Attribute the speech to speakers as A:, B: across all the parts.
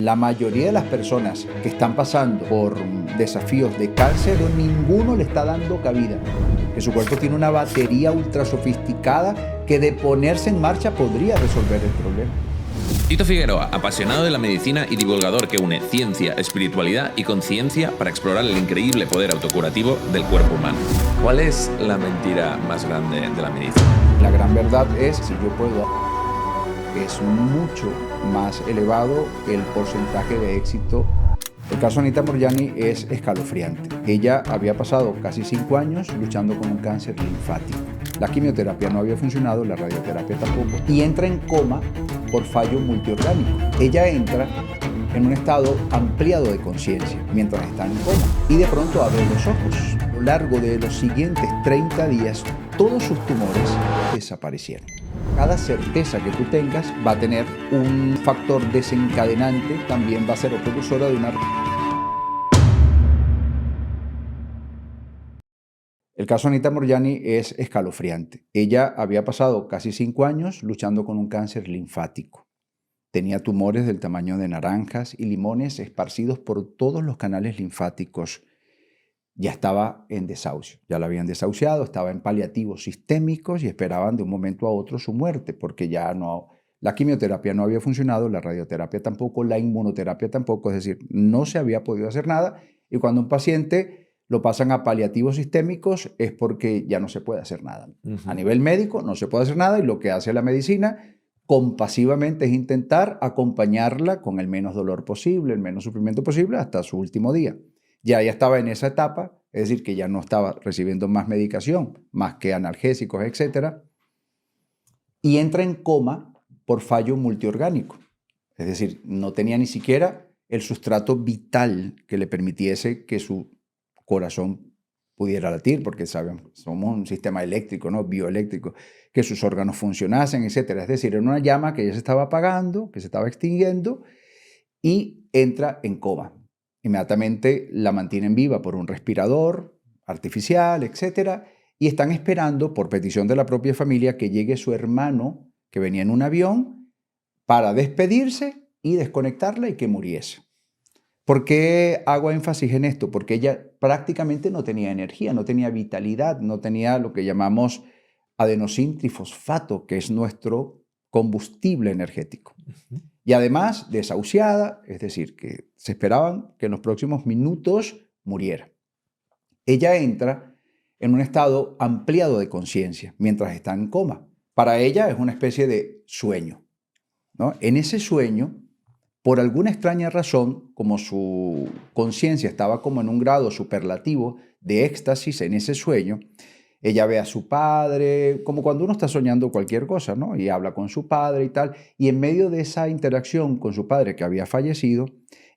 A: La mayoría de las personas que están pasando por desafíos de cáncer, ninguno le está dando cabida. Que su cuerpo tiene una batería ultra sofisticada que de ponerse en marcha podría resolver el problema.
B: Tito Figueroa, apasionado de la medicina y divulgador que une ciencia, espiritualidad y conciencia para explorar el increíble poder autocurativo del cuerpo humano. ¿Cuál es la mentira más grande de la medicina?
A: La gran verdad es, si yo puedo, es mucho más elevado el porcentaje de éxito. El caso de Anita Moorjani es escalofriante. Ella había pasado casi 5 años luchando con un cáncer linfático. La quimioterapia no había funcionado, la radioterapia tampoco, y entra en coma por fallo multiorgánico. Ella entra en un estado ampliado de conciencia mientras está en coma y de pronto abre los ojos. A lo largo de los siguientes 30 días, todos sus tumores desaparecieron. Cada certeza que tú tengas va a tener un factor desencadenante, también va a ser precursora de una... El caso de Anita Moorjani es escalofriante. Ella había pasado casi 5 años luchando con un cáncer linfático. Tenía tumores del tamaño de naranjas y limones esparcidos por todos los canales linfáticos. Ya estaba en desahucio, ya la habían desahuciado, estaba en paliativos sistémicos y esperaban de un momento a otro su muerte, porque ya no, la quimioterapia no había funcionado, la radioterapia tampoco, la inmunoterapia tampoco, es decir, no se había podido hacer nada. Y cuando un paciente lo pasan a paliativos sistémicos es porque ya no se puede hacer nada. A nivel médico no se puede hacer nada y lo que hace la medicina compasivamente es intentar acompañarla con el menos dolor posible, el menos sufrimiento posible hasta su último día. Ya estaba en esa etapa, es decir, que ya no estaba recibiendo más medicación, más que analgésicos, etc. Y entra en coma por fallo multiorgánico. Es decir, no tenía ni siquiera el sustrato vital que le permitiese que su corazón pudiera latir, porque saben, somos un sistema eléctrico, ¿no? Bioeléctrico, que sus órganos funcionasen, etc. Es decir, era una llama que ya se estaba apagando, que se estaba extinguiendo y entra en coma. Inmediatamente la mantienen viva por un respirador artificial, etc. Y están esperando, por petición de la propia familia, que llegue su hermano, que venía en un avión, para despedirse y desconectarla y que muriese. ¿Por qué hago énfasis en esto? Porque ella prácticamente no tenía energía, no tenía vitalidad, no tenía lo que llamamos adenosín trifosfato, que es nuestro combustible energético. Y además desahuciada, es decir, que se esperaban que en los próximos minutos muriera. Ella entra en un estado ampliado de conciencia mientras está en coma. Para ella es una especie de sueño, ¿no? En ese sueño, por alguna extraña razón, como su conciencia estaba como en un grado superlativo de éxtasis en ese sueño, ella ve a su padre, como cuando uno está soñando cualquier cosa, ¿no? Y habla con su padre y tal. Y en medio de esa interacción con su padre que había fallecido,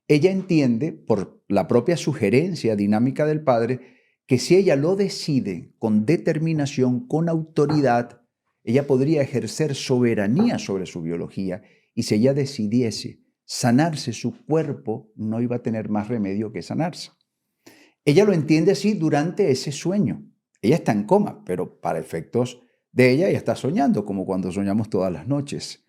A: ella entiende, por la propia sugerencia dinámica del padre, que si ella lo decide con determinación, con autoridad, ella podría ejercer soberanía sobre su biología. Y si ella decidiese sanarse su cuerpo, no iba a tener más remedio que sanarse. Ella lo entiende así durante ese sueño. Ella está en coma, pero para efectos de ella está soñando, como cuando soñamos todas las noches.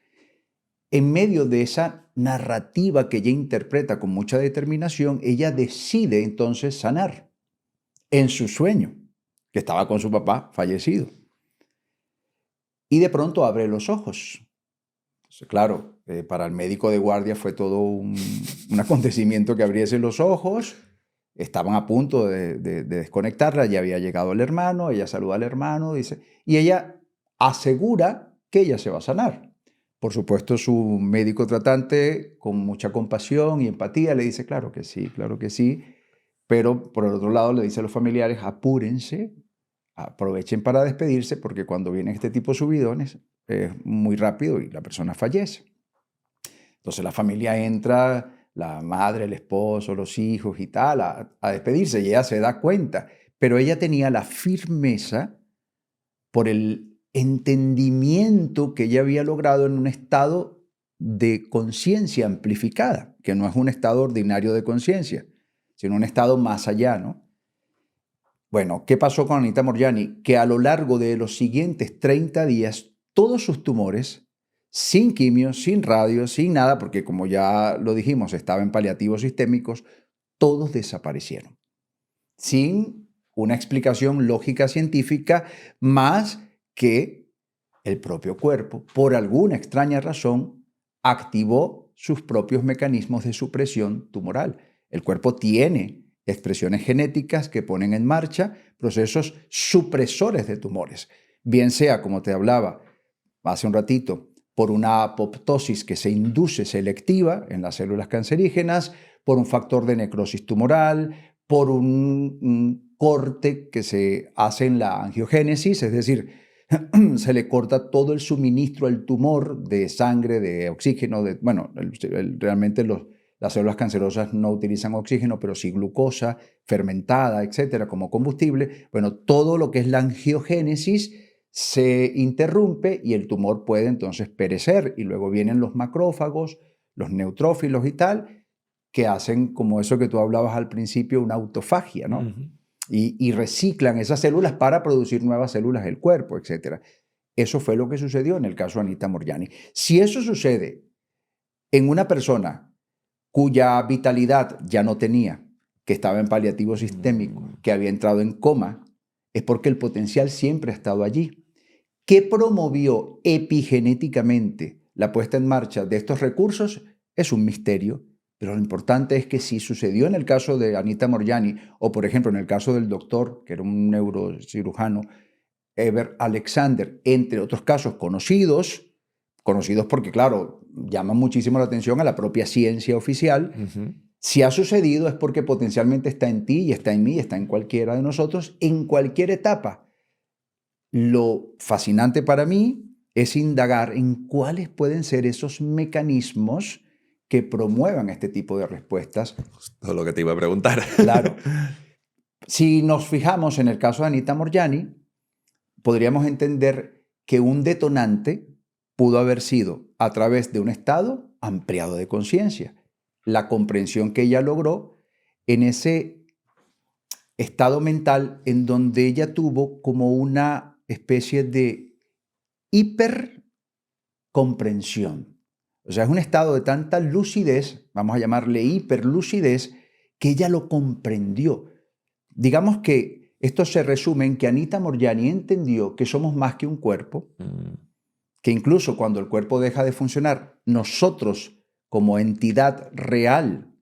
A: En medio de esa narrativa que ella interpreta con mucha determinación, ella decide entonces sanar en su sueño, que estaba con su papá fallecido. Y de pronto abre los ojos. Entonces, claro, para el médico de guardia fue todo un acontecimiento que abriese los ojos. Estaban a punto de desconectarla, ya había llegado el hermano, ella saluda al hermano, dice, y ella asegura que ella se va a sanar. Por supuesto, su médico tratante, con mucha compasión y empatía, le dice, claro que sí, pero por el otro lado le dice a los familiares, apúrense, aprovechen para despedirse, porque cuando vienen este tipo de subidones es muy rápido y la persona fallece. Entonces la familia entra, la madre, el esposo, los hijos y tal, a despedirse, y ella se da cuenta. Pero ella tenía la firmeza por el entendimiento que ella había logrado en un estado de conciencia amplificada, que no es un estado ordinario de conciencia, sino un estado más allá, ¿no? Bueno, ¿qué pasó con Anita Moorjani? Que a lo largo de los siguientes 30 días, todos sus tumores sin quimio, sin radio, sin nada, porque como ya lo dijimos, estaba en paliativos sistémicos, todos desaparecieron. Sin una explicación lógica científica más que el propio cuerpo, por alguna extraña razón, activó sus propios mecanismos de supresión tumoral. El cuerpo tiene expresiones genéticas que ponen en marcha procesos supresores de tumores, bien sea, como te hablaba hace un ratito, por una apoptosis que se induce selectiva en las células cancerígenas, por un factor de necrosis tumoral, por un corte que se hace en la angiogénesis, es decir, se le corta todo el suministro al tumor de sangre, de oxígeno, realmente las células cancerosas no utilizan oxígeno, pero sí glucosa fermentada, etcétera, como combustible. Bueno, todo lo que es la angiogénesis se interrumpe y el tumor puede entonces perecer. Y luego vienen los macrófagos, los neutrófilos y tal, que hacen como eso que tú hablabas al principio, una autofagia, ¿no?
B: Ujú.
A: Y reciclan esas células para producir nuevas células del cuerpo, etc. Eso fue lo que sucedió en el caso de Anita Moorjani. Si eso sucede en una persona cuya vitalidad ya no tenía, que estaba en paliativo sistémico, que había entrado en coma, es porque el potencial siempre ha estado allí. ¿Qué promovió epigenéticamente la puesta en marcha de estos recursos? Es un misterio. Pero lo importante es que si sucedió en el caso de Anita Moorjani, o por ejemplo en el caso del doctor, que era un neurocirujano, Eber Alexander, entre otros casos conocidos porque claro, llaman muchísimo la atención a la propia ciencia oficial, si ha sucedido es porque potencialmente está en ti y está en mí, está en cualquiera de nosotros, en cualquier etapa. Lo fascinante para mí es indagar en cuáles pueden ser esos mecanismos que promuevan este tipo de respuestas.
B: Todo lo que te iba a preguntar.
A: Claro. Si nos fijamos en el caso de Anita Moorjani, podríamos entender que un detonante pudo haber sido a través de un estado ampliado de conciencia. La comprensión que ella logró en ese estado mental en donde ella tuvo como una especie de hipercomprensión. O sea, es un estado de tanta lucidez, vamos a llamarle hiperlucidez, que ella lo comprendió. Digamos que esto se resume en que Anita Moorjani entendió que somos más que un cuerpo, que incluso cuando el cuerpo deja de funcionar, nosotros como entidad real,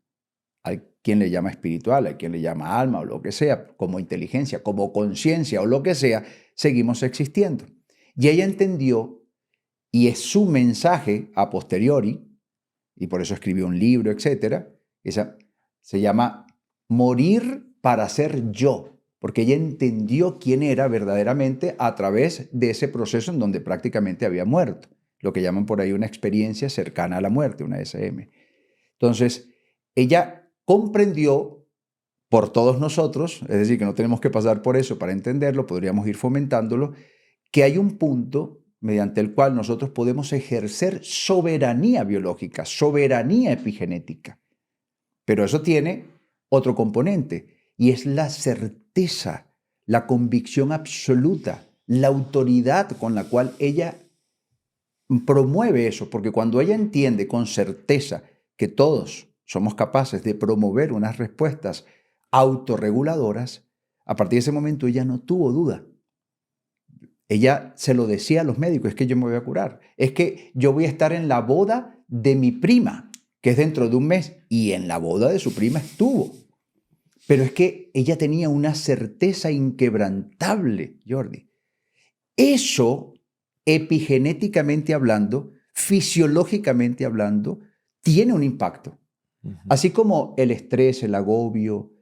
A: hay quien le llama espiritual, hay quien le llama alma o lo que sea, como inteligencia, como conciencia o lo que sea, seguimos existiendo. Y ella entendió, y es su mensaje a posteriori, y por eso escribió un libro, etc. Esa se llama Morir para ser yo, porque ella entendió quién era verdaderamente a través de ese proceso en donde prácticamente había muerto, lo que llaman por ahí una experiencia cercana a la muerte, una SM. Entonces, ella comprendió por todos nosotros, es decir, que no tenemos que pasar por eso para entenderlo, podríamos ir fomentándolo, que hay un punto mediante el cual nosotros podemos ejercer soberanía biológica, soberanía epigenética. Pero eso tiene otro componente, y es la certeza, la convicción absoluta, la autoridad con la cual ella promueve eso, porque cuando ella entiende con certeza que todos somos capaces de promover unas respuestas autorreguladoras, a partir de ese momento ella no tuvo duda. Ella se lo decía a los médicos, es que yo me voy a curar, es que yo voy a estar en la boda de mi prima, que es dentro de un mes, y en la boda de su prima estuvo. Pero es que ella tenía una certeza inquebrantable, Jordi. Eso, epigenéticamente hablando, fisiológicamente hablando, tiene un impacto. Así como el estrés, el agobio,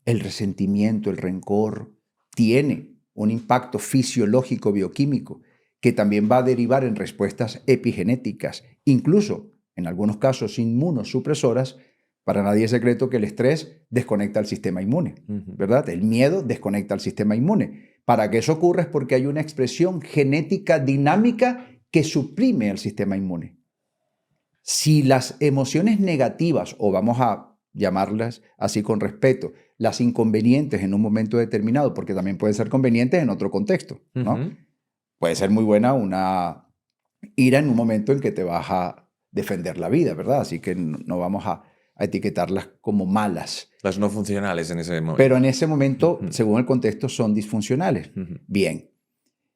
A: el resentimiento, el rencor, tiene un impacto fisiológico bioquímico que también va a derivar en respuestas epigenéticas, incluso en algunos casos inmunosupresoras. Para nadie es secreto que el estrés desconecta al sistema inmune, ¿verdad? El miedo desconecta al sistema inmune. Para que eso ocurra es porque hay una expresión genética dinámica que suprime al sistema inmune. Si las emociones negativas, o vamos a llamarlas así con respeto, las inconvenientes en un momento determinado, porque también pueden ser convenientes en otro contexto, ¿no? Puede ser muy buena una ira en un momento en que te vas a defender la vida, ¿verdad? Así que no vamos a etiquetarlas como malas.
B: Las no funcionales en ese momento.
A: Pero en ese momento, según el contexto, son disfuncionales. Bien.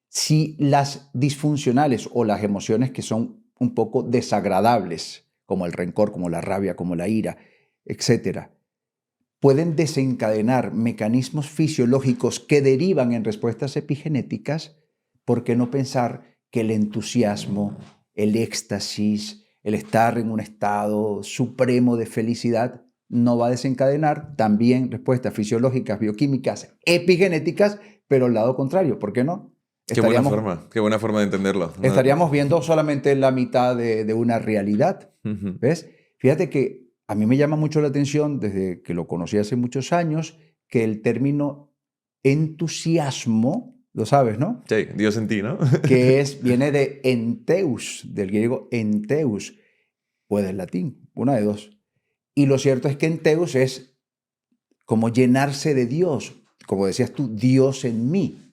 A: Si las disfuncionales o las emociones que son un poco desagradables, como el rencor, como la rabia, como la ira, etcétera, pueden desencadenar mecanismos fisiológicos que derivan en respuestas epigenéticas, ¿por qué no pensar que el entusiasmo, el éxtasis, el estar en un estado supremo de felicidad no va a desencadenar también respuestas fisiológicas, bioquímicas, epigenéticas, pero el lado contrario? ¿Por qué no?
B: Qué buena forma de entenderlo.
A: Estaríamos viendo solamente la mitad de una realidad. ¿Ves? Fíjate que a mí me llama mucho la atención, desde que lo conocí hace muchos años, que el término entusiasmo, lo sabes, ¿no?
B: Sí, Dios en ti, ¿no?
A: Que viene de enteus, del griego enteus, o del latín, una de dos. Y lo cierto es que enteus es como llenarse de Dios, como decías tú, Dios en mí.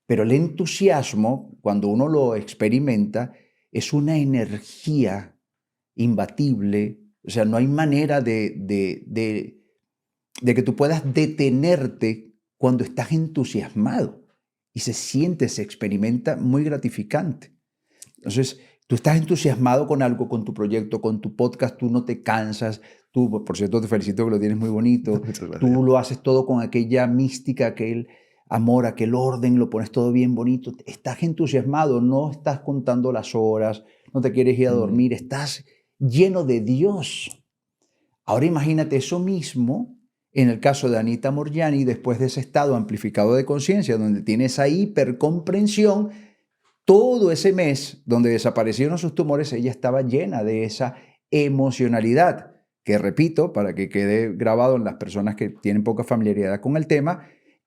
A: Pero el entusiasmo, cuando uno lo experimenta, es una energía imbatible. O sea, no hay manera de que tú puedas detenerte cuando estás entusiasmado. Y se siente, se experimenta muy gratificante. Entonces, tú estás entusiasmado con algo, con tu proyecto, con tu podcast, tú no te cansas. Tú, por cierto, te felicito que lo tienes muy bonito. Tú lo haces todo con aquella mística, aquel amor, aquel orden, lo pones todo bien bonito. Estás entusiasmado, no estás contando las horas, no te quieres ir a dormir, estás lleno de Dios. Ahora imagínate eso mismo en el caso de Anita Moorjani, después de ese estado amplificado de conciencia, donde tiene esa hipercomprensión. Todo ese mes donde desaparecieron sus tumores, ella estaba llena de esa emocionalidad, que repito, para que quede grabado en las personas que tienen poca familiaridad con el tema,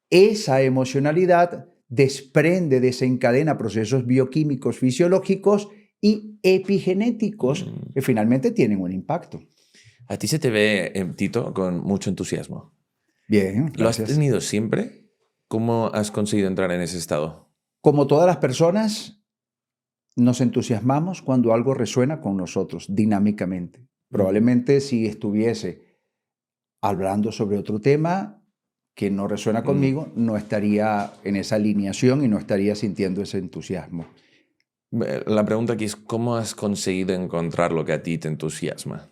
A: esa emocionalidad desprende, desencadena procesos bioquímicos, fisiológicos y epigenéticos que finalmente tienen un impacto.
B: A ti se te ve, Tito, con mucho entusiasmo.
A: Bien, gracias.
B: ¿Lo has tenido siempre? ¿Cómo has conseguido entrar en ese estado?
A: Como todas las personas, nos entusiasmamos cuando algo resuena con nosotros dinámicamente. Probablemente si estuviese hablando sobre otro tema que no resuena conmigo, no estaría en esa alineación y no estaría sintiendo ese entusiasmo.
B: La pregunta aquí es, ¿cómo has conseguido encontrar lo que a ti te entusiasma?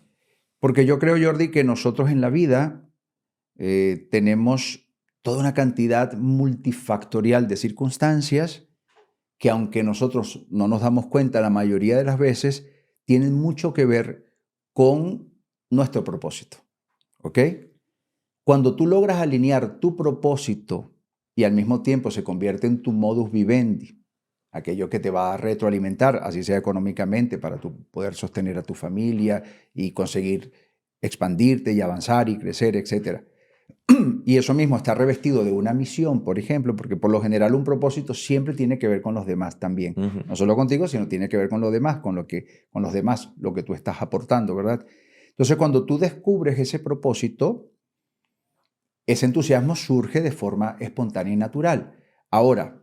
A: Porque yo creo, Jordi, que nosotros en la vida tenemos toda una cantidad multifactorial de circunstancias que, aunque nosotros no nos damos cuenta la mayoría de las veces, tienen mucho que ver con nuestro propósito. ¿Ok? Cuando tú logras alinear tu propósito y al mismo tiempo se convierte en tu modus vivendi, aquello que te va a retroalimentar, así sea económicamente, para tu poder sostener a tu familia y conseguir expandirte y avanzar y crecer, etc. Y eso mismo está revestido de una misión, por ejemplo, porque por lo general un propósito siempre tiene que ver con los demás también. No solo contigo, sino tiene que ver con los demás, con los demás, lo que tú estás aportando, ¿verdad? Entonces, cuando tú descubres ese propósito, ese entusiasmo surge de forma espontánea y natural. Ahora,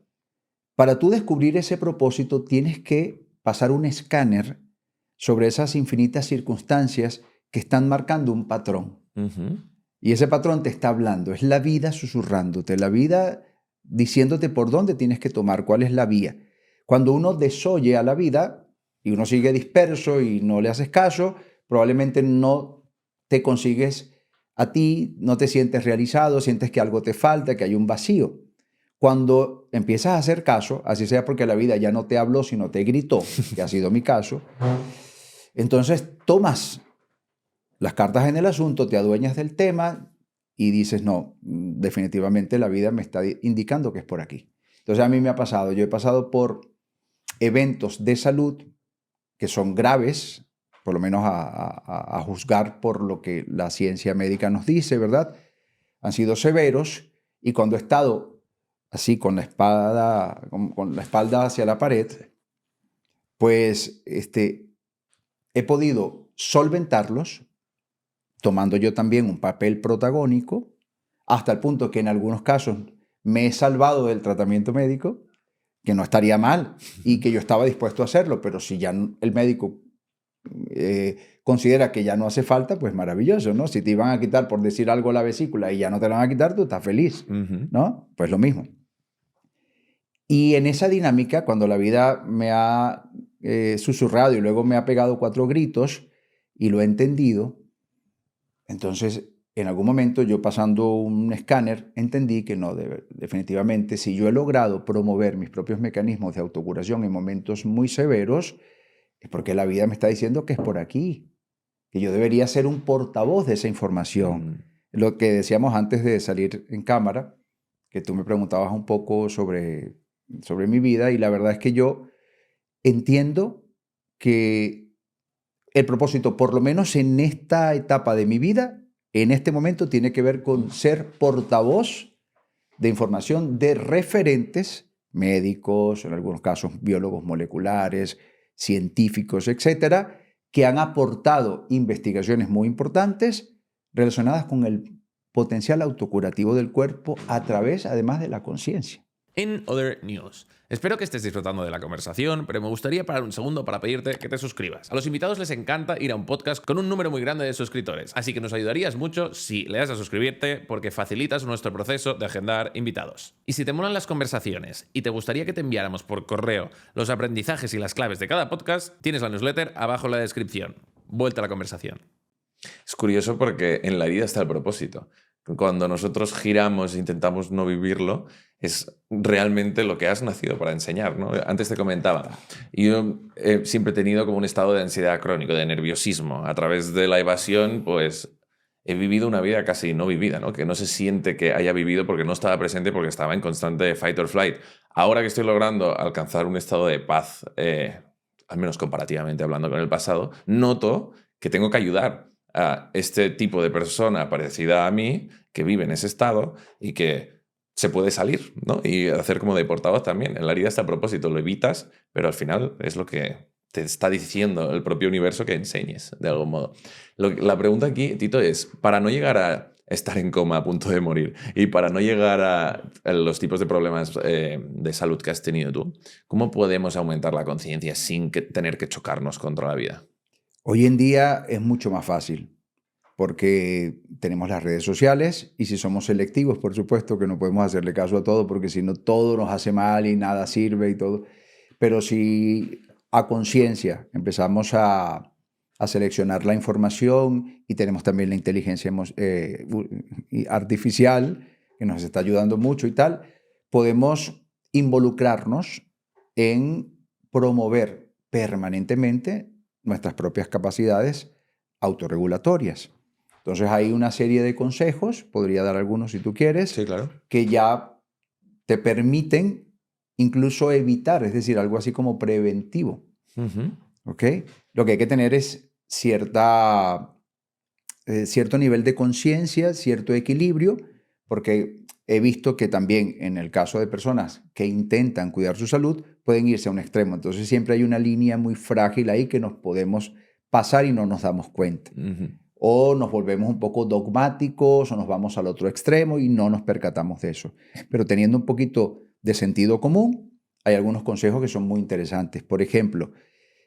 A: para tú descubrir ese propósito, tienes que pasar un escáner sobre esas infinitas circunstancias que están marcando un patrón. Y ese patrón te está hablando, es la vida susurrándote, la vida diciéndote por dónde tienes que tomar, cuál es la vía. Cuando uno desoye a la vida y uno sigue disperso y no le haces caso, probablemente no te consigues a ti, no te sientes realizado, sientes que algo te falta, que hay un vacío. Cuando empiezas a hacer caso, así sea porque la vida ya no te habló, sino te gritó, que ha sido mi caso, entonces tomas las cartas en el asunto, te adueñas del tema y dices, no, definitivamente la vida me está indicando que es por aquí. Entonces a mí me ha pasado, yo he pasado por eventos de salud que son graves, por lo menos a juzgar por lo que la ciencia médica nos dice, ¿verdad? Han sido severos y cuando he estado así con la espalda hacia la pared, pues he podido solventarlos, tomando yo también un papel protagónico, hasta el punto que en algunos casos me he salvado del tratamiento médico, que no estaría mal y que yo estaba dispuesto a hacerlo, pero si ya el médico considera que ya no hace falta, pues maravilloso, ¿no? Si te iban a quitar por decir algo la vesícula y ya no te la van a quitar, tú estás feliz, ¿no? Pues lo mismo. Y en esa dinámica, cuando la vida me ha susurrado y luego me ha pegado 4 gritos y lo he entendido, entonces en algún momento yo pasando un escáner entendí que no, definitivamente, si yo he logrado promover mis propios mecanismos de autocuración en momentos muy severos, es porque la vida me está diciendo que es por aquí, que yo debería ser un portavoz de esa información. Lo que decíamos antes de salir en cámara, que tú me preguntabas un poco sobre mi vida, y la verdad es que yo entiendo que el propósito, por lo menos en esta etapa de mi vida, en este momento tiene que ver con ser portavoz de información de referentes médicos, en algunos casos biólogos moleculares, científicos, etcétera, que han aportado investigaciones muy importantes relacionadas con el potencial autocurativo del cuerpo a través, además, de la conciencia.
B: In Other News. Espero que estés disfrutando de la conversación, pero me gustaría parar un segundo para pedirte que te suscribas. A los invitados les encanta ir a un podcast con un número muy grande de suscriptores, así que nos ayudarías mucho si le das a suscribirte porque facilitas nuestro proceso de agendar invitados. Y si te molan las conversaciones y te gustaría que te enviáramos por correo los aprendizajes y las claves de cada podcast, tienes la newsletter abajo en la descripción. Vuelta a la conversación.
C: Es curioso porque en la vida está el propósito. Cuando nosotros giramos e intentamos no vivirlo, es realmente lo que has nacido para enseñar, ¿no? Antes te comentaba, yo siempre he tenido como un estado de ansiedad crónico, de nerviosismo. A través de la evasión, pues he vivido una vida casi no vivida, ¿no? Que no se siente que haya vivido porque no estaba presente, porque estaba en constante fight or flight. Ahora que estoy logrando alcanzar un estado de paz, al menos comparativamente hablando con el pasado, noto que tengo que ayudar a este tipo de persona parecida a mí que vive en ese estado y que se puede salir, ¿no? Y hacer como de portavoz también. En la herida está a propósito, lo evitas, pero al final es lo que te está diciendo el propio universo que enseñes, de algún modo. La pregunta aquí, Tito, es, para no llegar a estar en coma a punto de morir y para no llegar a los tipos de problemas de salud que has tenido tú, ¿cómo podemos aumentar la conciencia sin tener que chocarnos contra la vida?
A: Hoy en día es mucho más fácil porque tenemos las redes sociales y si somos selectivos, por supuesto que no podemos hacerle caso a todo porque si no todo nos hace mal y nada sirve y todo. Pero si a conciencia empezamos a seleccionar la información y tenemos también la inteligencia artificial que nos está ayudando mucho y tal, podemos involucrarnos en promover permanentemente nuestras propias capacidades autorregulatorias. Entonces hay una serie de consejos, podría dar algunos si tú quieres,
C: Sí, claro,
A: que ya te permiten incluso evitar, es decir, algo así como preventivo. ¿Ok? Lo que hay que tener es cierto nivel de conciencia, cierto equilibrio, porque he visto que también en el caso de personas que intentan cuidar su salud, pueden irse a un extremo. Entonces siempre hay una línea muy frágil ahí que nos podemos pasar y no nos damos cuenta. O nos volvemos un poco dogmáticos o nos vamos al otro extremo y no nos percatamos de eso. Pero teniendo un poquito de sentido común, hay algunos consejos que son muy interesantes. Por ejemplo,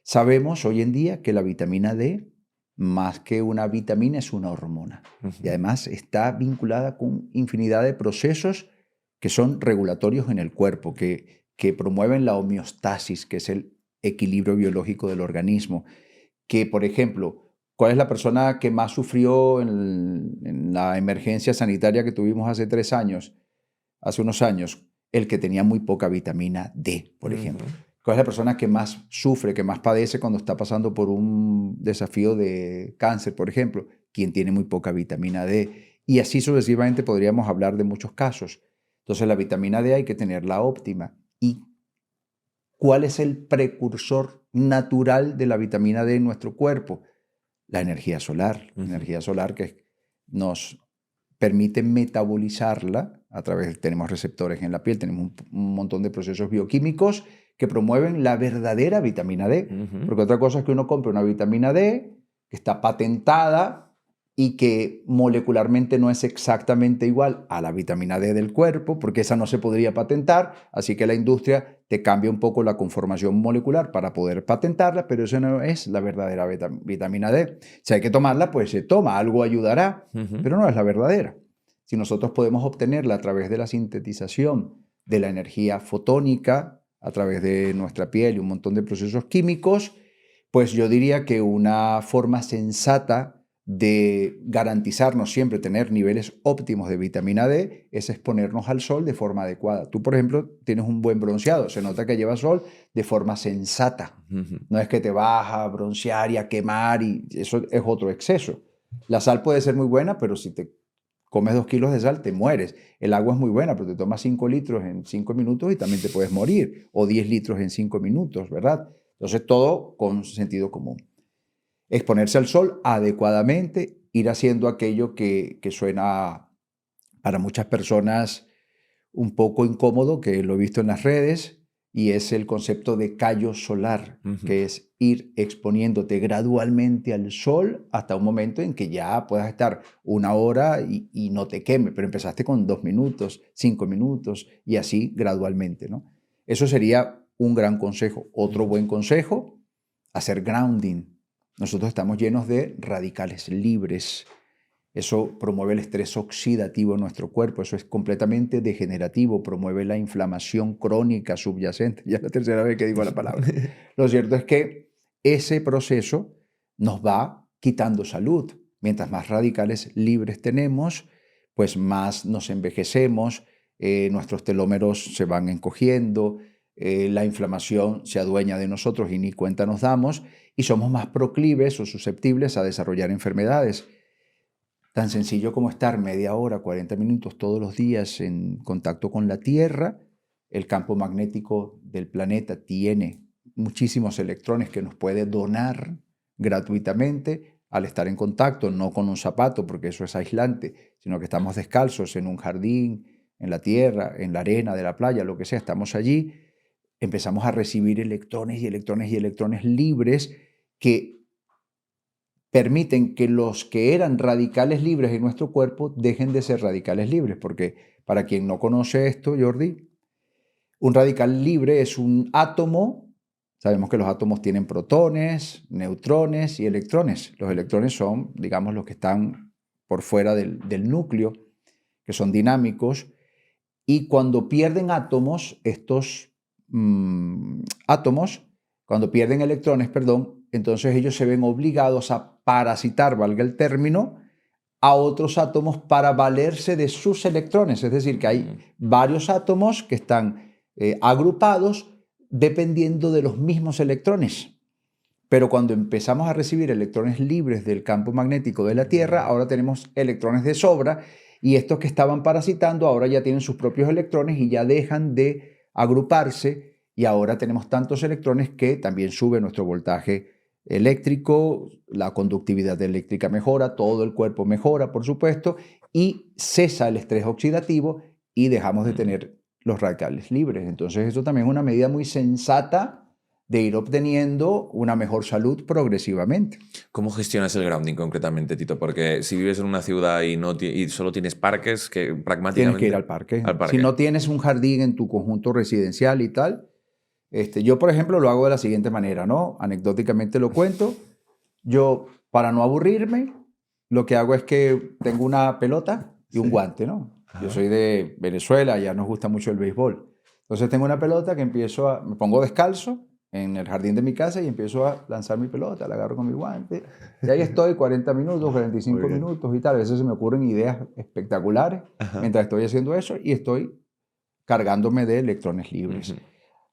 A: sabemos hoy en día que la vitamina D, más que una vitamina, es una hormona. Y además está vinculada con infinidad de procesos que son regulatorios en el cuerpo, que promueven la homeostasis, que es el equilibrio biológico del organismo. Que, por ejemplo, ¿cuál es la persona que más sufrió en la emergencia sanitaria que tuvimos hace unos años? El que tenía muy poca vitamina D, por ejemplo. ¿Cuál es la persona que más sufre, que más padece cuando está pasando por un desafío de cáncer, por ejemplo? Quien tiene muy poca vitamina D. Y así sucesivamente podríamos hablar de muchos casos. Entonces la vitamina D hay que tenerla óptima. ¿Y cuál es el precursor natural de la vitamina D en nuestro cuerpo? La energía solar. La energía solar que nos permite metabolizarla a través, tenemos receptores en la piel, tenemos un montón de procesos bioquímicos que promueven la verdadera vitamina D. Porque otra cosa es que uno compre una vitamina D que está patentada y que molecularmente no es exactamente igual a la vitamina D del cuerpo, porque esa no se podría patentar, así que la industria te cambia un poco la conformación molecular para poder patentarla, pero eso no es la verdadera vitamina D. Si hay que tomarla, pues se toma, algo ayudará, pero no es la verdadera. Si nosotros podemos obtenerla a través de la sintetización de la energía fotónica, a través de nuestra piel y un montón de procesos químicos, pues yo diría que una forma sensata de garantizarnos siempre tener niveles óptimos de vitamina D es exponernos al sol de forma adecuada. Tú, por ejemplo, tienes un buen bronceado, se nota que llevas sol de forma sensata. No es que te vas a broncear y a quemar, y eso es otro exceso. La sal puede ser muy buena, pero si te comes 2 kilos de sal, te mueres. El agua es muy buena, pero te tomas 5 litros en 5 minutos y también te puedes morir, o 10 litros en 5 minutos, ¿verdad? Entonces, todo con sentido común. Exponerse al sol adecuadamente, ir haciendo aquello que suena para muchas personas un poco incómodo, que lo he visto en las redes, y es el concepto de callo solar, que es ir exponiéndote gradualmente al sol hasta un momento en que ya puedas estar 1 hora y no te queme, pero empezaste con 2 minutos, 5 minutos y así gradualmente, ¿no? Eso sería un gran consejo. Otro buen consejo, hacer grounding. Nosotros estamos llenos de radicales libres. Eso promueve el estrés oxidativo en nuestro cuerpo. Eso es completamente degenerativo. Promueve la inflamación crónica subyacente. Ya es la tercera vez que digo la palabra. Lo cierto es que ese proceso nos va quitando salud. Mientras más radicales libres tenemos, pues más nos envejecemos, nuestros telómeros se van encogiendo, la inflamación se adueña de nosotros y ni cuenta nos damos, y somos más proclives o susceptibles a desarrollar enfermedades. Tan sencillo como estar media hora, 40 minutos todos los días en contacto con la Tierra. El campo magnético del planeta tiene muchísimos electrones que nos puede donar gratuitamente al estar en contacto, no con un zapato, porque eso es aislante, sino que estamos descalzos en un jardín, en la tierra, en la arena de la playa, lo que sea, estamos allí, empezamos a recibir electrones y electrones y electrones libres que permiten que los que eran radicales libres en nuestro cuerpo dejen de ser radicales libres, porque para quien no conoce esto, Jordi, un radical libre es un átomo. Sabemos que los átomos tienen protones, neutrones y electrones. Los electrones son, digamos, los que están por fuera del núcleo, que son dinámicos, y cuando pierden átomos, estos átomos, cuando pierden electrones, perdón, entonces ellos se ven obligados a parasitar, valga el término, a otros átomos para valerse de sus electrones. Es decir, que hay varios átomos que están agrupados dependiendo de los mismos electrones. Pero cuando empezamos a recibir electrones libres del campo magnético de la Tierra, ahora tenemos electrones de sobra, y estos que estaban parasitando ahora ya tienen sus propios electrones y ya dejan de agruparse, y ahora tenemos tantos electrones que también sube nuestro voltaje eléctrico, la conductividad eléctrica mejora, todo el cuerpo mejora, por supuesto, y cesa el estrés oxidativo y dejamos de tener los radicales libres. Entonces, eso también es una medida muy sensata de ir obteniendo una mejor salud progresivamente.
C: ¿Cómo gestionas el grounding concretamente, Tito? Porque si vives en una ciudad y solo tienes parques, que pragmáticamente...
A: Tienes que ir al parque. Si no tienes un jardín en tu conjunto residencial y tal, yo, por ejemplo, lo hago de la siguiente manera, ¿no? Anecdóticamente lo cuento. Yo, para no aburrirme, lo que hago es que tengo una pelota y un guante, ¿no? Yo soy de Venezuela, ya nos gusta mucho el béisbol. Entonces tengo una pelota que me pongo descalzo en el jardín de mi casa y empiezo a lanzar mi pelota, la agarro con mi guante. Y ahí estoy 40 minutos, 45 minutos y tal. A veces se me ocurren ideas espectaculares mientras estoy haciendo eso y estoy cargándome de electrones libres.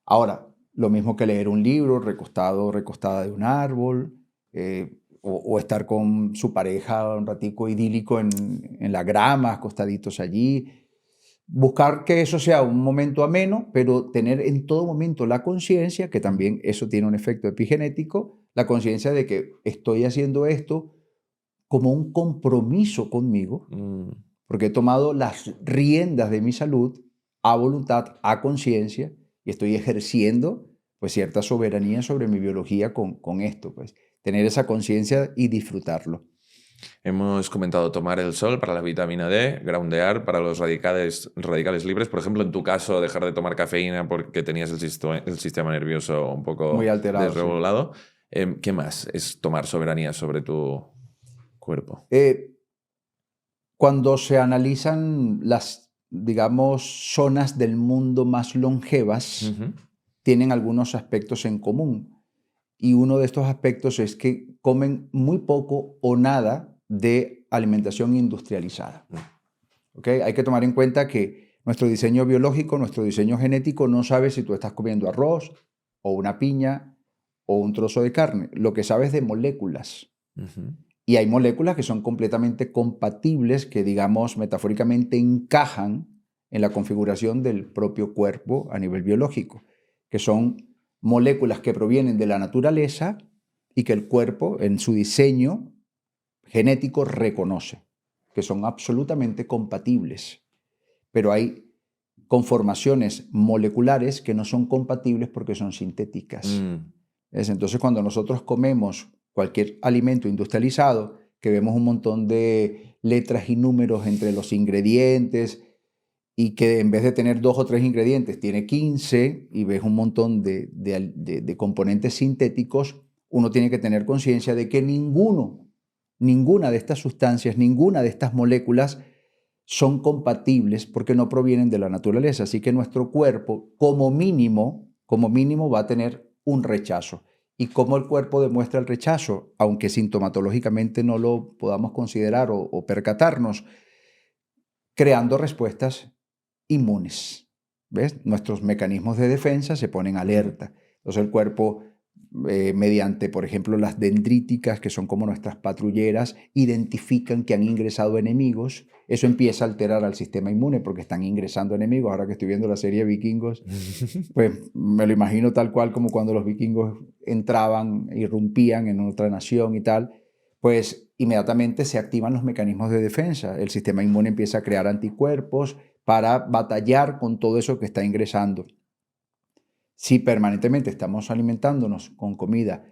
A: Ahora, lo mismo que leer un libro, recostada de un árbol, o estar con su pareja un ratico idílico en la grama, acostaditos allí. Buscar que eso sea un momento ameno, pero tener en todo momento la conciencia, que también eso tiene un efecto epigenético, la conciencia de que estoy haciendo esto como un compromiso conmigo, porque he tomado las riendas de mi salud a voluntad, a conciencia, y estoy ejerciendo pues cierta soberanía sobre mi biología con esto, pues tener esa conciencia y disfrutarlo.
C: Hemos comentado tomar el sol para la vitamina D, groundear para los radicales libres. Por ejemplo, en tu caso, dejar de tomar cafeína porque tenías el sistema nervioso un poco
A: Muy alterado, sí.
C: desregulado. ¿Qué más es tomar soberanía sobre tu cuerpo?
A: Cuando se analizan las, digamos, zonas del mundo más longevas, tienen algunos aspectos en común. Y uno de estos aspectos es que comen muy poco o nada de alimentación industrializada. ¿Okay? Hay que tomar en cuenta que nuestro diseño biológico, nuestro diseño genético no sabe si tú estás comiendo arroz o una piña o un trozo de carne. Lo que sabe es de moléculas. Y hay moléculas que son completamente compatibles, que digamos metafóricamente encajan en la configuración del propio cuerpo a nivel biológico, que son moléculas que provienen de la naturaleza y que el cuerpo en su diseño genético reconoce, que son absolutamente compatibles. Pero hay conformaciones moleculares que no son compatibles porque son sintéticas. Entonces, cuando nosotros comemos cualquier alimento industrializado, que vemos un montón de letras y números entre los ingredientes y que en vez de tener 2 o 3 ingredientes tiene 15 y ves un montón de componentes sintéticos, uno tiene que tener conciencia de que ninguna de estas sustancias, ninguna de estas moléculas son compatibles porque no provienen de la naturaleza. Así que nuestro cuerpo, como mínimo va a tener un rechazo. ¿Y cómo el cuerpo demuestra el rechazo? Aunque sintomatológicamente no lo podamos considerar o percatarnos, creando respuestas inmunes. ¿Ves? Nuestros mecanismos de defensa se ponen alerta. Entonces el cuerpo, mediante, por ejemplo, las dendríticas, que son como nuestras patrulleras, identifican que han ingresado enemigos. Eso empieza a alterar al sistema inmune porque están ingresando enemigos. Ahora que estoy viendo la serie Vikingos, pues me lo imagino tal cual como cuando los vikingos entraban, irrumpían en otra nación y tal, pues inmediatamente se activan los mecanismos de defensa. El sistema inmune empieza a crear anticuerpos para batallar con todo eso que está ingresando. Si permanentemente estamos alimentándonos con comida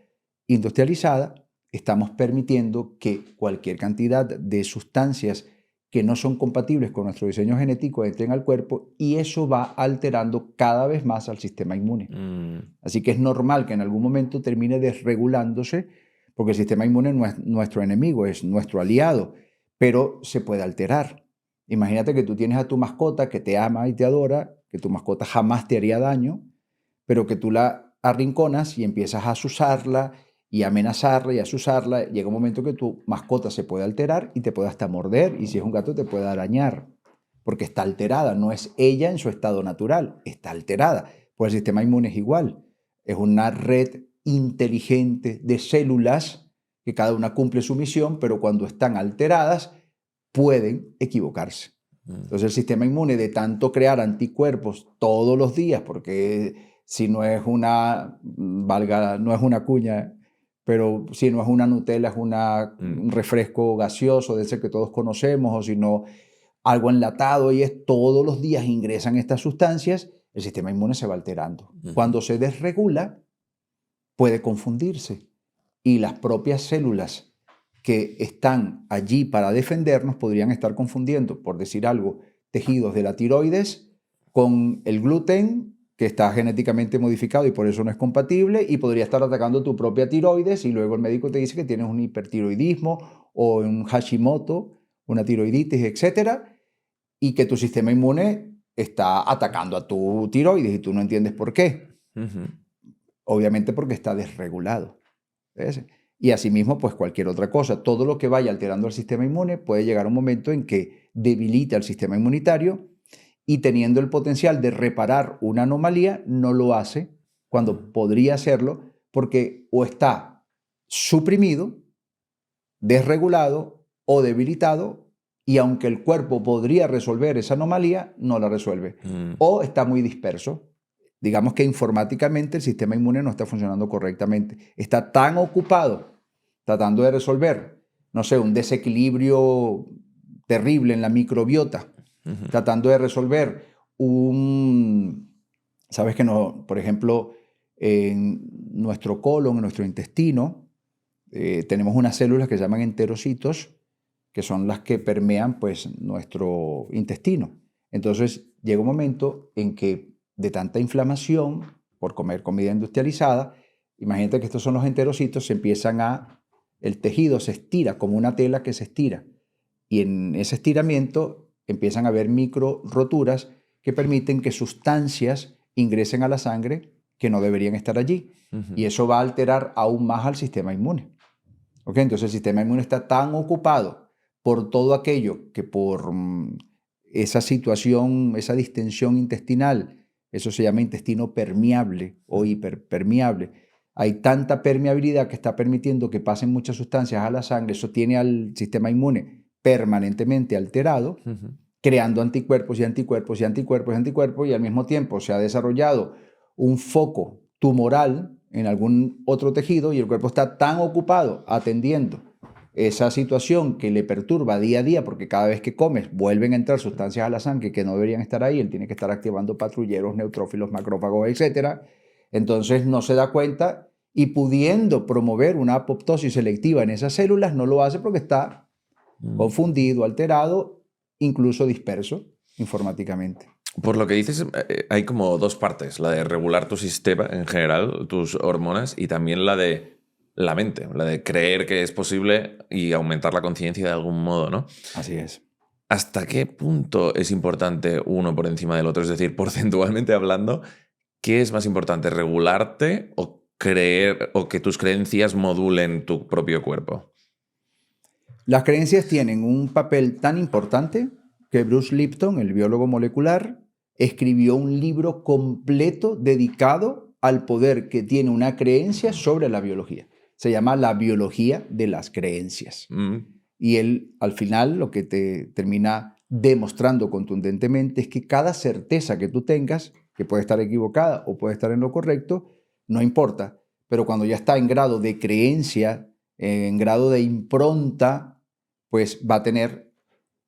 A: industrializada, estamos permitiendo que cualquier cantidad de sustancias que no son compatibles con nuestro diseño genético entren al cuerpo y eso va alterando cada vez más al sistema inmune. Así que es normal que en algún momento termine desregulándose porque el sistema inmune no es nuestro enemigo, es nuestro aliado, pero se puede alterar. Imagínate que tú tienes a tu mascota que te ama y te adora, que tu mascota jamás te haría daño, pero que tú la arrinconas y empiezas a azuzarla y amenazarla y azuzarla. Llega un momento que tu mascota se puede alterar y te puede hasta morder, y si es un gato te puede arañar, porque está alterada, no es ella en su estado natural, está alterada. Pues el sistema inmune es igual, es una red inteligente de células que cada una cumple su misión, pero cuando están alteradas pueden equivocarse. Entonces el sistema inmune, de tanto crear anticuerpos todos los días, porque si no es una, no es una cuña, pero si no es una Nutella, es un refresco gaseoso de ese que todos conocemos, o si no, algo enlatado, y es todos los días ingresan estas sustancias, el sistema inmune se va alterando. Cuando se desregula, puede confundirse, y las propias células que están allí para defendernos podrían estar confundiendo, por decir algo, tejidos de la tiroides con el gluten, que está genéticamente modificado y por eso no es compatible, y podría estar atacando tu propia tiroides, y luego el médico te dice que tienes un hipertiroidismo o un Hashimoto, una tiroiditis, etc., y que tu sistema inmune está atacando a tu tiroides y tú no entiendes por qué. Obviamente porque está desregulado. ¿Ves? Y asimismo, pues cualquier otra cosa. Todo lo que vaya alterando el sistema inmune puede llegar a un momento en que debilite al sistema inmunitario, y teniendo el potencial de reparar una anomalía, no lo hace cuando podría hacerlo, porque o está suprimido, desregulado o debilitado, y aunque el cuerpo podría resolver esa anomalía, no la resuelve. O está muy disperso. Digamos que informáticamente el sistema inmune no está funcionando correctamente. Está tan ocupado tratando de resolver, no sé, un desequilibrio terrible en la microbiota, tratando de resolver sabes que no, por ejemplo, en nuestro colon, en nuestro intestino, tenemos unas células que se llaman enterocitos, que son las que permean pues nuestro intestino. Entonces llega un momento en que de tanta inflamación por comer comida industrializada, imagínate que estos son los enterocitos, el tejido se estira como una tela que se estira y en ese estiramiento empiezan a haber micro roturas que permiten que sustancias ingresen a la sangre que no deberían estar allí. Y eso va a alterar aún más al sistema inmune. ¿Okay? Entonces el sistema inmune está tan ocupado por todo aquello que por esa situación, esa distensión intestinal, eso se llama intestino permeable o hiperpermeable. Hay tanta permeabilidad que está permitiendo que pasen muchas sustancias a la sangre, eso tiene al sistema inmune permanentemente alterado, creando anticuerpos y anticuerpos y anticuerpos y anticuerpos, y al mismo tiempo se ha desarrollado un foco tumoral en algún otro tejido y el cuerpo está tan ocupado atendiendo esa situación que le perturba día a día, porque cada vez que comes vuelven a entrar sustancias a la sangre que no deberían estar ahí, él tiene que estar activando patrulleros, neutrófilos, macrófagos, etc. Entonces no se da cuenta y pudiendo promover una apoptosis selectiva en esas células, no lo hace porque está confundido, alterado, incluso disperso informáticamente.
C: Por lo que dices, hay como dos partes, la de regular tu sistema en general, tus hormonas, y también la de la mente, la de creer que es posible y aumentar la conciencia de algún modo, ¿no?
A: Así es.
C: ¿Hasta qué punto es importante uno por encima del otro? Es decir, porcentualmente hablando, ¿qué es más importante, regularte o creer o que tus creencias modulen tu propio cuerpo?
A: Las creencias tienen un papel tan importante que Bruce Lipton, el biólogo molecular, escribió un libro completo dedicado al poder que tiene una creencia sobre la biología. Se llama La biología de las creencias. Y él, al final, lo que te termina demostrando contundentemente es que cada certeza que tú tengas, que puede estar equivocada o puede estar en lo correcto, no importa. Pero cuando ya está en grado de creencia, en grado de impronta, pues va a tener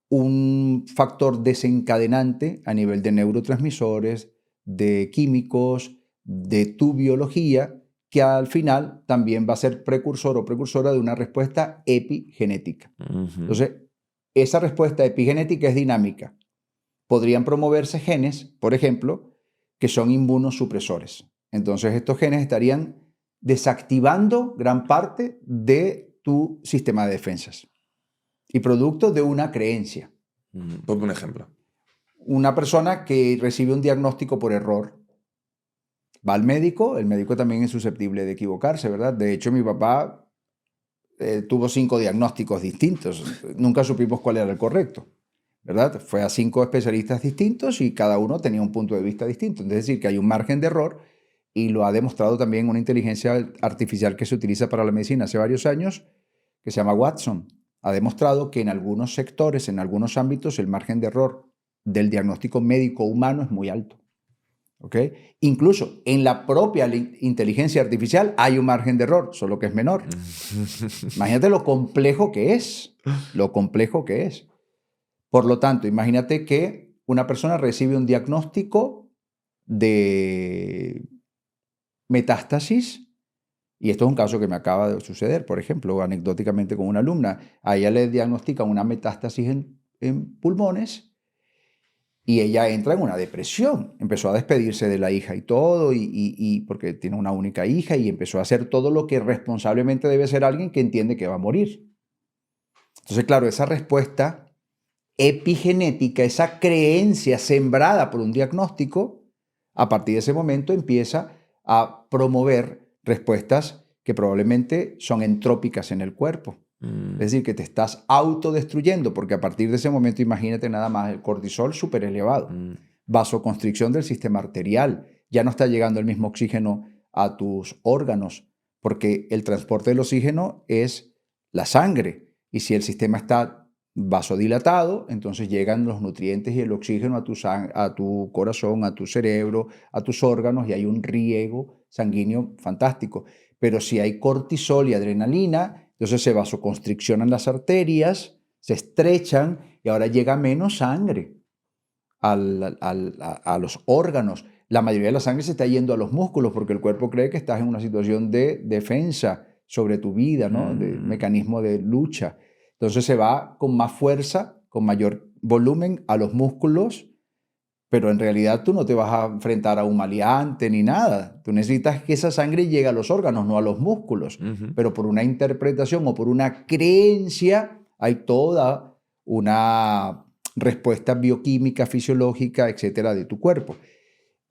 A: un factor desencadenante a nivel de neurotransmisores, de químicos, de tu biología, que al final también va a ser precursor o precursora de una respuesta epigenética. Entonces, esa respuesta epigenética es dinámica. Podrían promoverse genes, por ejemplo, que son inmunosupresores. Entonces, estos genes estarían desactivando gran parte de tu sistema de defensas y producto de una creencia.
C: Ponme un ejemplo.
A: Una persona que recibe un diagnóstico por error va al médico, el médico también es susceptible de equivocarse, ¿verdad? De hecho, mi papá tuvo 5 diagnósticos distintos, nunca supimos cuál era el correcto, ¿verdad? Fue a 5 especialistas distintos y cada uno tenía un punto de vista distinto. Es decir, que hay un margen de error y lo ha demostrado también una inteligencia artificial que se utiliza para la medicina hace varios años, que se llama Watson. Ha demostrado que en algunos sectores, en algunos ámbitos, el margen de error del diagnóstico médico humano es muy alto. ¿Okay? Incluso en la propia inteligencia artificial hay un margen de error, solo que es menor. Imagínate lo complejo que es, Por lo tanto, imagínate que una persona recibe un diagnóstico de metástasis, y esto es un caso que me acaba de suceder, por ejemplo, anecdóticamente con una alumna. A ella le diagnostican una metástasis en pulmones, y ella entra en una depresión. Empezó a despedirse de la hija y todo, y porque tiene una única hija, y empezó a hacer todo lo que responsablemente debe ser alguien que entiende que va a morir. Entonces, claro, esa respuesta epigenética, esa creencia sembrada por un diagnóstico, a partir de ese momento empieza a promover respuestas que probablemente son entrópicas en el cuerpo. Es decir, que te estás autodestruyendo, porque a partir de ese momento, imagínate nada más, el cortisol súper elevado, vasoconstricción del sistema arterial, ya no está llegando el mismo oxígeno a tus órganos, porque el transporte del oxígeno es la sangre, y si el sistema está vasodilatado, entonces llegan los nutrientes y el oxígeno a tu corazón, a tu cerebro, a tus órganos, y hay un riego sanguíneo fantástico. Pero si hay cortisol y adrenalina, entonces se vasoconstriccionan las arterias, se estrechan y ahora llega menos sangre a los órganos. La mayoría de la sangre se está yendo a los músculos porque el cuerpo cree que estás en una situación de defensa sobre tu vida, ¿no? De mecanismo de lucha. Entonces se va con más fuerza, con mayor volumen a los músculos, pero en realidad tú no te vas a enfrentar a un maleante ni nada. Tú necesitas que esa sangre llegue a los órganos, no a los músculos. Pero por una interpretación o por una creencia hay toda una respuesta bioquímica, fisiológica, etcétera, de tu cuerpo.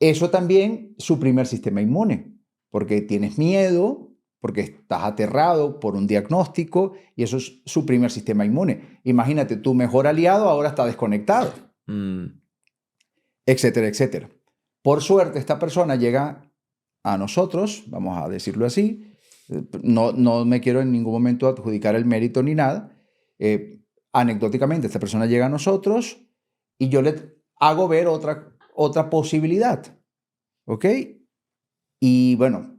A: Eso también suprime el sistema inmune, porque tienes miedo, porque estás aterrado por un diagnóstico y eso suprime el sistema inmune. Imagínate, tu mejor aliado ahora está desconectado, etcétera, etcétera. Por suerte, esta persona llega a nosotros, vamos a decirlo así. No me quiero en ningún momento adjudicar el mérito ni nada. Anecdóticamente, esta persona llega a nosotros y yo le hago ver otra posibilidad, ¿ok? Y bueno,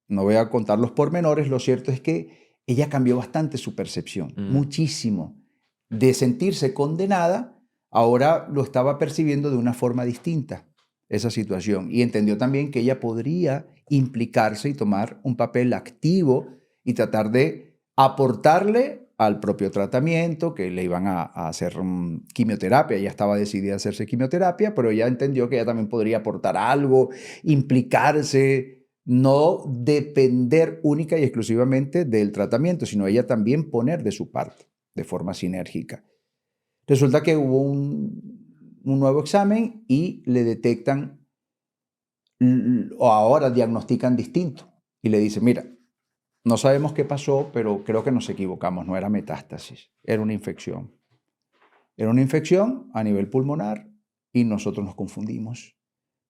A: no voy a contar los pormenores, lo cierto es que ella cambió bastante su percepción, muchísimo. De sentirse condenada, ahora lo estaba percibiendo de una forma distinta, esa situación. Y entendió también que ella podría implicarse y tomar un papel activo y tratar de aportarle al propio tratamiento, que le iban a hacer quimioterapia. Ella estaba decidida a hacerse quimioterapia, pero ella entendió que ella también podría aportar algo, implicarse, no depender única y exclusivamente del tratamiento, sino ella también poner de su parte, de forma sinérgica. Resulta que hubo un nuevo examen y le detectan, o ahora diagnostican distinto, y le dicen, mira, no sabemos qué pasó, pero creo que nos equivocamos, no era metástasis, era una infección. Era una infección a nivel pulmonar y nosotros nos confundimos,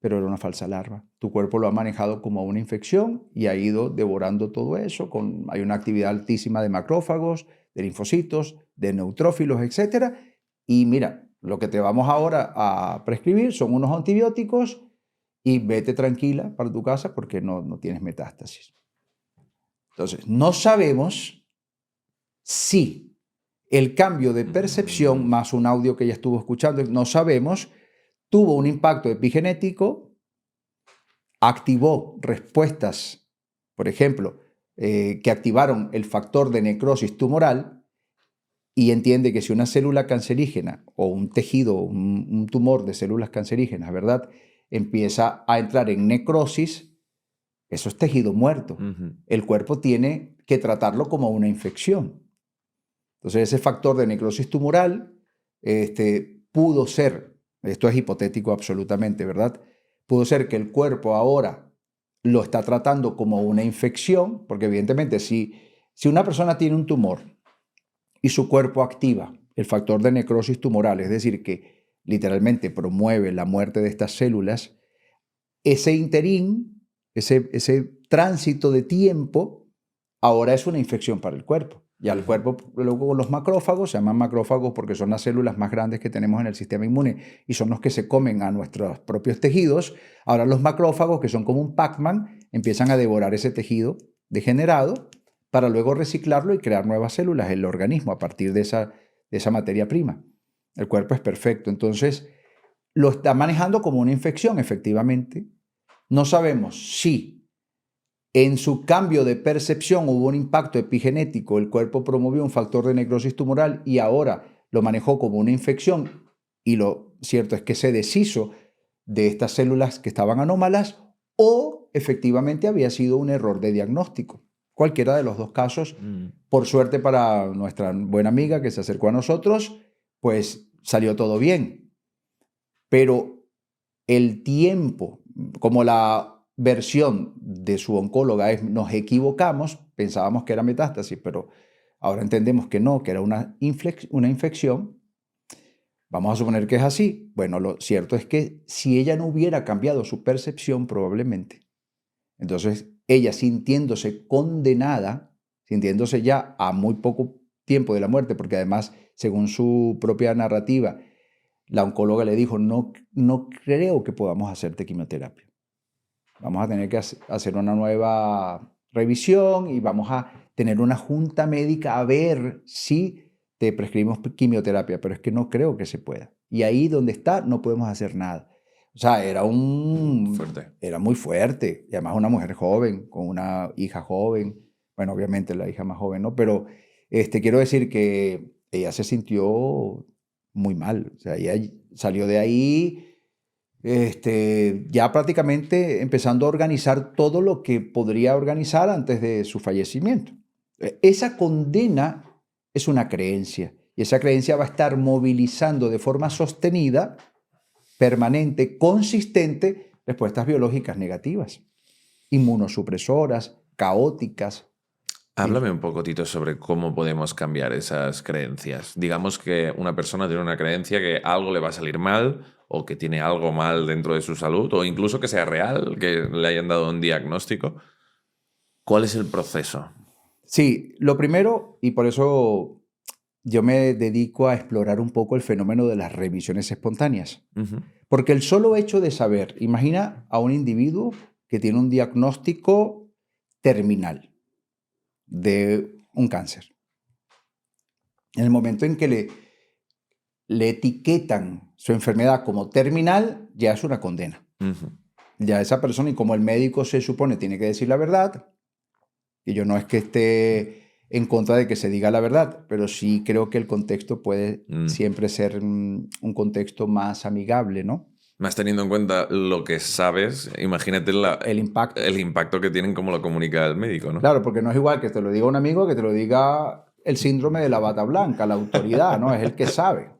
A: pero era una falsa larva. Tu cuerpo lo ha manejado como una infección y ha ido devorando todo eso. Hay una actividad altísima de macrófagos, de linfocitos, de neutrófilos, etc. Y mira, lo que te vamos ahora a prescribir son unos antibióticos y vete tranquila para tu casa porque no tienes metástasis. Entonces, no sabemos si el cambio de percepción, más un audio que ella estuvo escuchando, no sabemos, tuvo un impacto epigenético, activó respuestas, por ejemplo, que activaron el factor de necrosis tumoral y entiende que si una célula cancerígena o un tejido, un tumor de células cancerígenas, ¿verdad?, empieza a entrar en necrosis, eso es tejido muerto. El cuerpo tiene que tratarlo como una infección. Entonces, ese factor de necrosis tumoral pudo ser, esto es hipotético absolutamente, ¿verdad? Pudo ser que el cuerpo ahora lo está tratando como una infección, porque evidentemente si una persona tiene un tumor y su cuerpo activa el factor de necrosis tumoral, es decir, que literalmente promueve la muerte de estas células, ese interín, ese tránsito de tiempo, ahora es una infección para el cuerpo. Ya el cuerpo, luego los macrófagos, se llaman macrófagos porque son las células más grandes que tenemos en el sistema inmune y son los que se comen a nuestros propios tejidos. Ahora los macrófagos, que son como un Pac-Man, empiezan a devorar ese tejido degenerado para luego reciclarlo y crear nuevas células en el organismo a partir de esa materia prima. El cuerpo es perfecto, entonces lo está manejando como una infección, efectivamente. No sabemos si en su cambio de percepción hubo un impacto epigenético, el cuerpo promovió un factor de necrosis tumoral y ahora lo manejó como una infección y lo cierto es que se deshizo de estas células que estaban anómalas o efectivamente había sido un error de diagnóstico. Cualquiera de los dos casos, por suerte para nuestra buena amiga que se acercó a nosotros, pues salió todo bien. Pero el tiempo, como la versión de su oncóloga es nos equivocamos, pensábamos que era metástasis, pero ahora entendemos que no, que era una infección. Vamos a suponer que es así. Bueno, lo cierto es que si ella no hubiera cambiado su percepción, probablemente, entonces ella sintiéndose condenada, sintiéndose ya a muy poco tiempo de la muerte, porque además, según su propia narrativa, la oncóloga le dijo, no creo que podamos hacerte quimioterapia. Vamos a tener que hacer una nueva revisión y vamos a tener una junta médica a ver si te prescribimos quimioterapia, pero es que no creo que se pueda. Y ahí donde está no podemos hacer nada. O sea, era muy fuerte. Y además una mujer joven, con una hija joven. Bueno, obviamente la hija más joven, ¿no? Pero quiero decir que ella se sintió muy mal. O sea, ella salió de ahí ya prácticamente empezando a organizar todo lo que podría organizar antes de su fallecimiento. Esa condena es una creencia y esa creencia va a estar movilizando de forma sostenida, permanente, consistente, respuestas biológicas negativas, inmunosupresoras, caóticas.
C: Háblame un poco, Tito, sobre cómo podemos cambiar esas creencias. Digamos que una persona tiene una creencia que algo le va a salir mal o que tiene algo mal dentro de su salud o incluso que sea real, que le hayan dado un diagnóstico. ¿Cuál es el proceso?
A: Sí, lo primero, y por eso yo me dedico a explorar un poco el fenómeno de las revisiones espontáneas.
C: Ujú.
A: Porque el solo hecho de saber, imagina a un individuo que tiene un diagnóstico terminal de un cáncer. En el momento en que le etiquetan su enfermedad como terminal, ya es una condena.
C: Ujú.
A: Ya esa persona, y como el médico se supone tiene que decir la verdad, y yo no es que esté en contra de que se diga la verdad, pero sí creo que el contexto puede siempre ser un contexto más amigable, ¿no?
C: Más teniendo en cuenta lo que sabes, imagínate
A: El impacto.
C: el impacto que tienen como lo comunica el médico, ¿no?
A: Claro, porque no es igual que te lo diga un amigo que te lo diga el síndrome de la bata blanca, la autoridad, ¿no? Es el que sabe.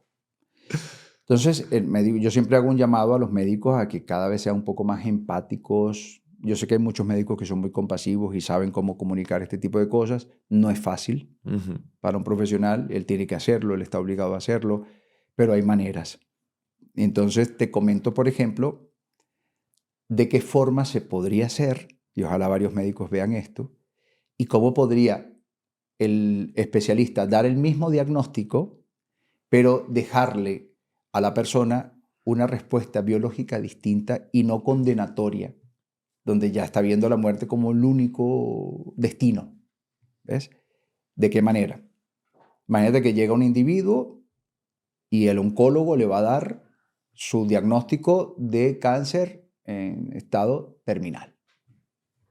A: Entonces, yo siempre hago un llamado a los médicos a que cada vez sean un poco más empáticos. Yo sé que hay muchos médicos que son muy compasivos y saben cómo comunicar este tipo de cosas. No es fácil para un profesional. Él tiene que hacerlo, él está obligado a hacerlo, pero hay maneras. Entonces, te comento, por ejemplo, de qué forma se podría hacer, y ojalá varios médicos vean esto, y cómo podría el especialista dar el mismo diagnóstico, pero dejarle a la persona una respuesta biológica distinta y no condenatoria, donde ya está viendo la muerte como el único destino. ¿Ves? ¿De qué manera? Imagínate que llega un individuo y el oncólogo le va a dar su diagnóstico de cáncer en estado terminal.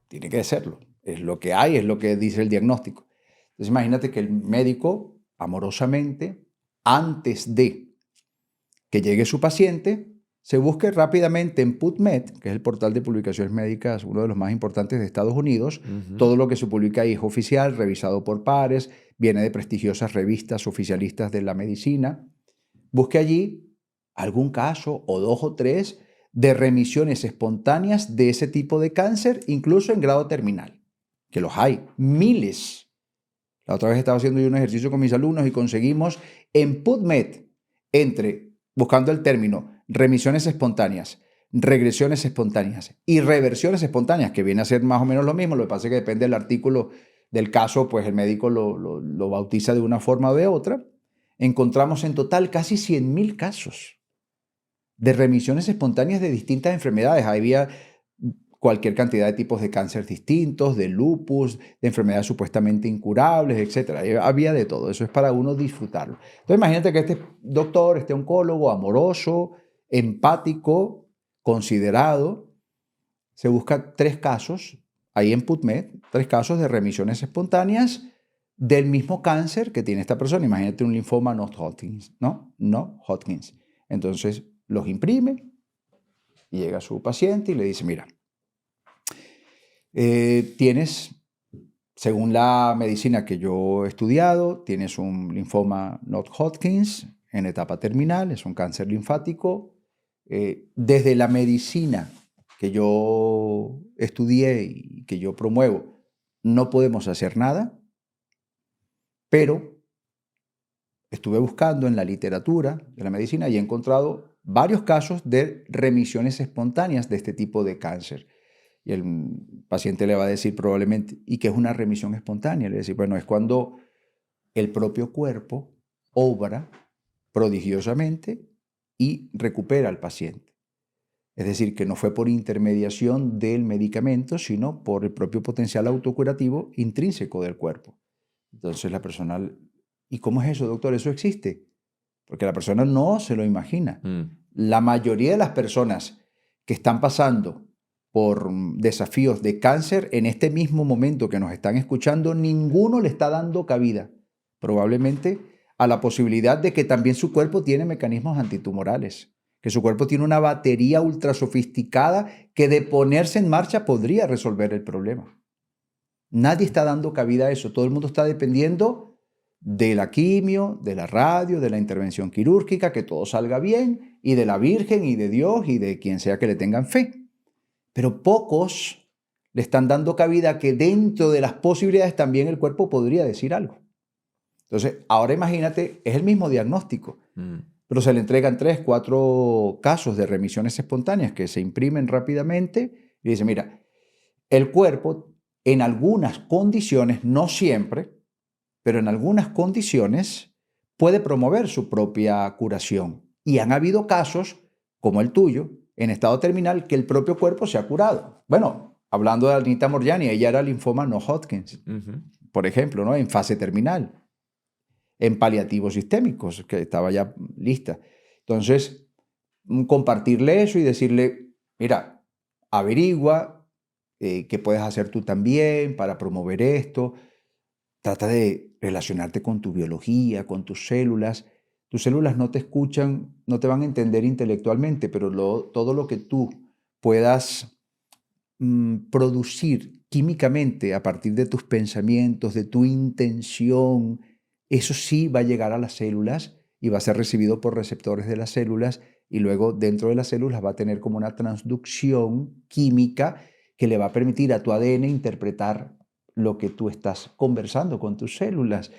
A: Tiene que serlo. Es lo que hay, es lo que dice el diagnóstico. Entonces imagínate que el médico, amorosamente, antes de que llegue su paciente, se busque rápidamente en PubMed, que es el portal de publicaciones médicas, uno de los más importantes de Estados Unidos. Todo lo que se publica ahí es oficial, revisado por pares, viene de prestigiosas revistas oficialistas de la medicina. Busque allí algún caso o 2 o 3 de remisiones espontáneas de ese tipo de cáncer, incluso en grado terminal, que los hay, miles. La otra vez estaba haciendo yo un ejercicio con mis alumnos y conseguimos en PubMed, buscando el término remisiones espontáneas, regresiones espontáneas y reversiones espontáneas, que viene a ser más o menos lo mismo. Lo que pasa es que depende del artículo del caso, pues el médico lo bautiza de una forma o de otra. Encontramos en total casi 100.000 casos de remisiones espontáneas de distintas enfermedades. Había cualquier cantidad de tipos de cáncer distintos, de lupus, de enfermedades supuestamente incurables, etc. Había de todo. Eso es para uno disfrutarlo. Entonces imagínate que este doctor, este oncólogo amoroso, empático, considerado, se busca 3 casos, ahí en PubMed, 3 casos de remisiones espontáneas del mismo cáncer que tiene esta persona. Imagínate un linfoma no Hodgkin, ¿no? No Hodgkin. Entonces los imprime y llega a su paciente y le dice, mira, tienes, según la medicina que yo he estudiado, tienes un linfoma no Hodgkin en etapa terminal, es un cáncer linfático. Desde la medicina que yo estudié y que yo promuevo, no podemos hacer nada, pero estuve buscando en la literatura de la medicina y he encontrado varios casos de remisiones espontáneas de este tipo de cáncer. Y el paciente le va a decir probablemente, ¿y qué es una remisión espontánea? Le va a decir, bueno, es cuando el propio cuerpo obra prodigiosamente y recupera al paciente. Es decir, que no fue por intermediación del medicamento, sino por el propio potencial autocurativo intrínseco del cuerpo. Entonces la persona, ¿y cómo es eso, doctor? ¿Eso existe? Porque la persona no se lo imagina. La mayoría de las personas que están pasando por desafíos de cáncer en este mismo momento que nos están escuchando, ninguno le está dando cabida. Probablemente a la posibilidad de que también su cuerpo tiene mecanismos antitumorales, que su cuerpo tiene una batería ultra sofisticada que de ponerse en marcha podría resolver el problema. Nadie está dando cabida a eso. Todo el mundo está dependiendo de la quimio, de la radio, de la intervención quirúrgica, que todo salga bien, y de la Virgen y de Dios y de quien sea que le tengan fe. Pero pocos le están dando cabida a que dentro de las posibilidades también el cuerpo podría decir algo. Entonces, ahora imagínate, es el mismo diagnóstico, pero se le entregan 3, 4 casos de remisiones espontáneas que se imprimen rápidamente y dice, mira, el cuerpo en algunas condiciones, no siempre, pero en algunas condiciones puede promover su propia curación. Y han habido casos, como el tuyo, en estado terminal, que el propio cuerpo se ha curado. Bueno, hablando de Anita Moorjani, ella era linfoma no Hodgkin, por ejemplo, ¿no? En fase terminal, en paliativos sistémicos, que estaba ya lista. Entonces, compartirle eso y decirle, mira, averigua qué puedes hacer tú también para promover esto. Trata de relacionarte con tu biología, con tus células. Tus células no te escuchan, no te van a entender intelectualmente, pero todo lo que tú puedas producir químicamente a partir de tus pensamientos, de tu intención, eso sí va a llegar a las células y va a ser recibido por receptores de las células y luego dentro de las células va a tener como una transducción química que le va a permitir a tu ADN interpretar lo que tú estás conversando con tus células.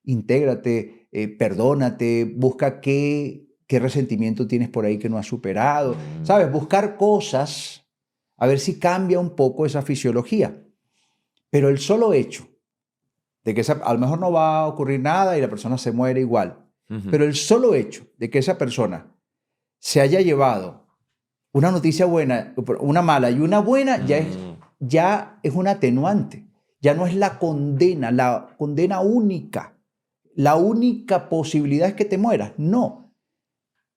A: Intégrate, perdónate, busca qué resentimiento tienes por ahí que no has superado. ¿Sabes? Buscar cosas, a ver si cambia un poco esa fisiología. Pero el solo hecho de que a lo mejor no va a ocurrir nada y la persona se muere igual, pero el solo hecho de que esa persona se haya llevado una noticia buena, una mala y una buena, ya es un atenuante. Ya no es la condena única. La única posibilidad es que te mueras. No.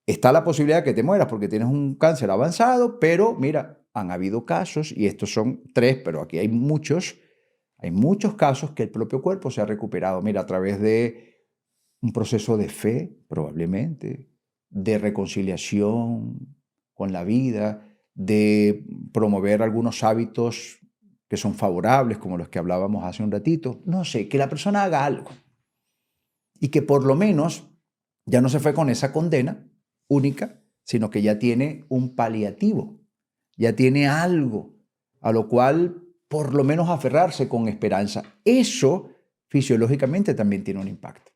A: Está la posibilidad de que te mueras porque tienes un cáncer avanzado, pero mira, han habido casos, y estos son 3, pero aquí hay muchos casos que el propio cuerpo se ha recuperado. Mira, a través de un proceso de fe, probablemente, de reconciliación con la vida, de promover algunos hábitos que son favorables, como los que hablábamos hace un ratito. No sé, que la persona haga algo y que por lo menos ya no se fue con esa condena única, sino que ya tiene un paliativo, ya tiene algo a lo cual por lo menos aferrarse con esperanza. Eso fisiológicamente también tiene un impacto.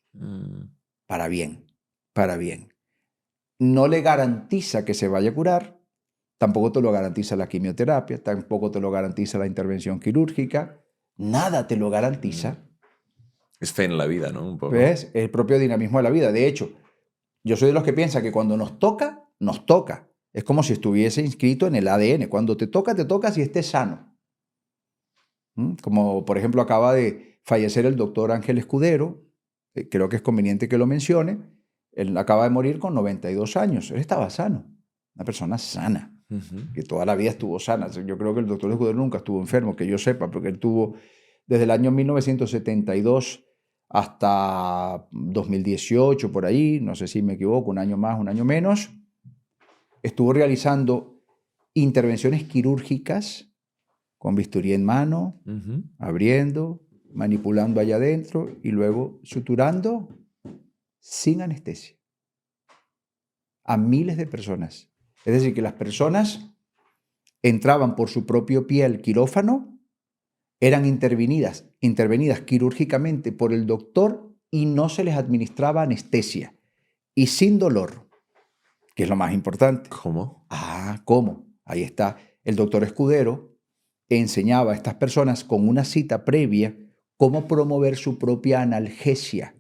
A: Para bien, para bien. No le garantiza que se vaya a curar, tampoco te lo garantiza la quimioterapia, tampoco te lo garantiza la intervención quirúrgica, nada te lo garantiza.
C: Es fe en la vida, ¿no? Un poco.
A: ¿Ves? El propio dinamismo de la vida. De hecho, yo soy de los que piensa que cuando nos toca, nos toca. Es como si estuviese inscrito en el ADN. Cuando te toca si estés sano. Como, por ejemplo, acaba de fallecer el doctor Ángel Escudero, creo que es conveniente que lo mencione. Él acaba de morir con 92 años. Él estaba sano, una persona sana, que toda la vida estuvo sana. Yo creo que el doctor Escudero nunca estuvo enfermo, que yo sepa, porque él tuvo desde el año 1972 hasta 2018, por ahí, no sé si me equivoco, un año más, un año menos, estuvo realizando intervenciones quirúrgicas con bisturí en mano, abriendo, manipulando allá adentro y luego suturando sin anestesia a miles de personas. Es decir, que las personas entraban por su propio pie al quirófano, eran intervenidas quirúrgicamente por el doctor y no se les administraba anestesia y sin dolor, que es lo más importante.
C: ¿Cómo?
A: ¿Cómo? Ahí está. El doctor Escudero enseñaba a estas personas con una cita previa cómo promover su propia analgesia,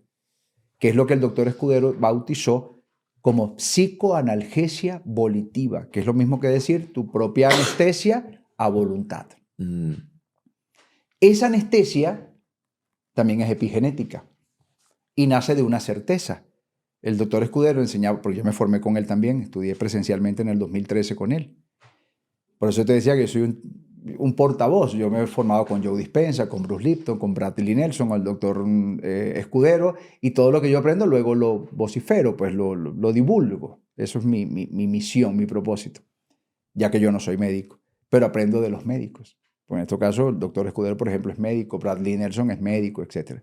A: que es lo que el doctor Escudero bautizó como psicoanalgesia volitiva, que es lo mismo que decir tu propia anestesia a voluntad. Esa anestesia también es epigenética y nace de una certeza. El doctor Escudero enseñaba, porque yo me formé con él también, estudié presencialmente en el 2013 con él. Por eso te decía que yo soy un portavoz. Yo me he formado con Joe Dispenza, con Bruce Lipton, con Bradley Nelson, el doctor Escudero, y todo lo que yo aprendo luego lo vocifero, pues lo divulgo. Eso es mi misión, mi propósito, ya que yo no soy médico, pero aprendo de los médicos. Pues en este caso, el doctor Escudero, por ejemplo, es médico, Bradley Nelson es médico, etc.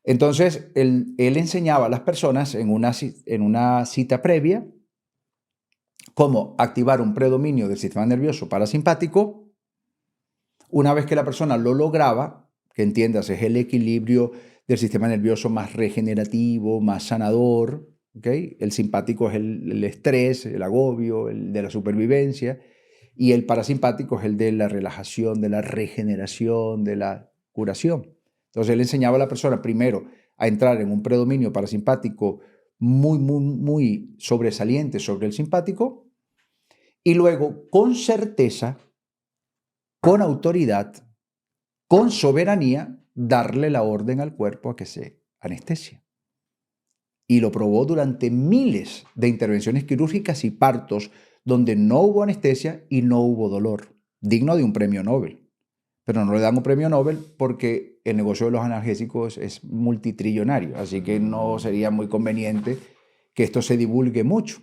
A: Entonces, él enseñaba a las personas en una cita previa cómo activar un predominio del sistema nervioso parasimpático. Una vez que la persona lo lograba, que entiendas, es el equilibrio del sistema nervioso más regenerativo, más sanador, ¿okay? El simpático es el estrés, el agobio, el de la supervivencia, y el parasimpático es el de la relajación, de la regeneración, de la curación. Entonces él enseñaba a la persona primero a entrar en un predominio parasimpático muy sobresaliente sobre el simpático, y luego con certeza, con autoridad, con soberanía, darle la orden al cuerpo a que se anestesie. Y lo probó durante miles de intervenciones quirúrgicas y partos donde no hubo anestesia y no hubo dolor, digno de un premio Nobel. Pero no le dan un premio Nobel porque el negocio de los analgésicos es multitrillonario, así que no sería muy conveniente que esto se divulgue mucho.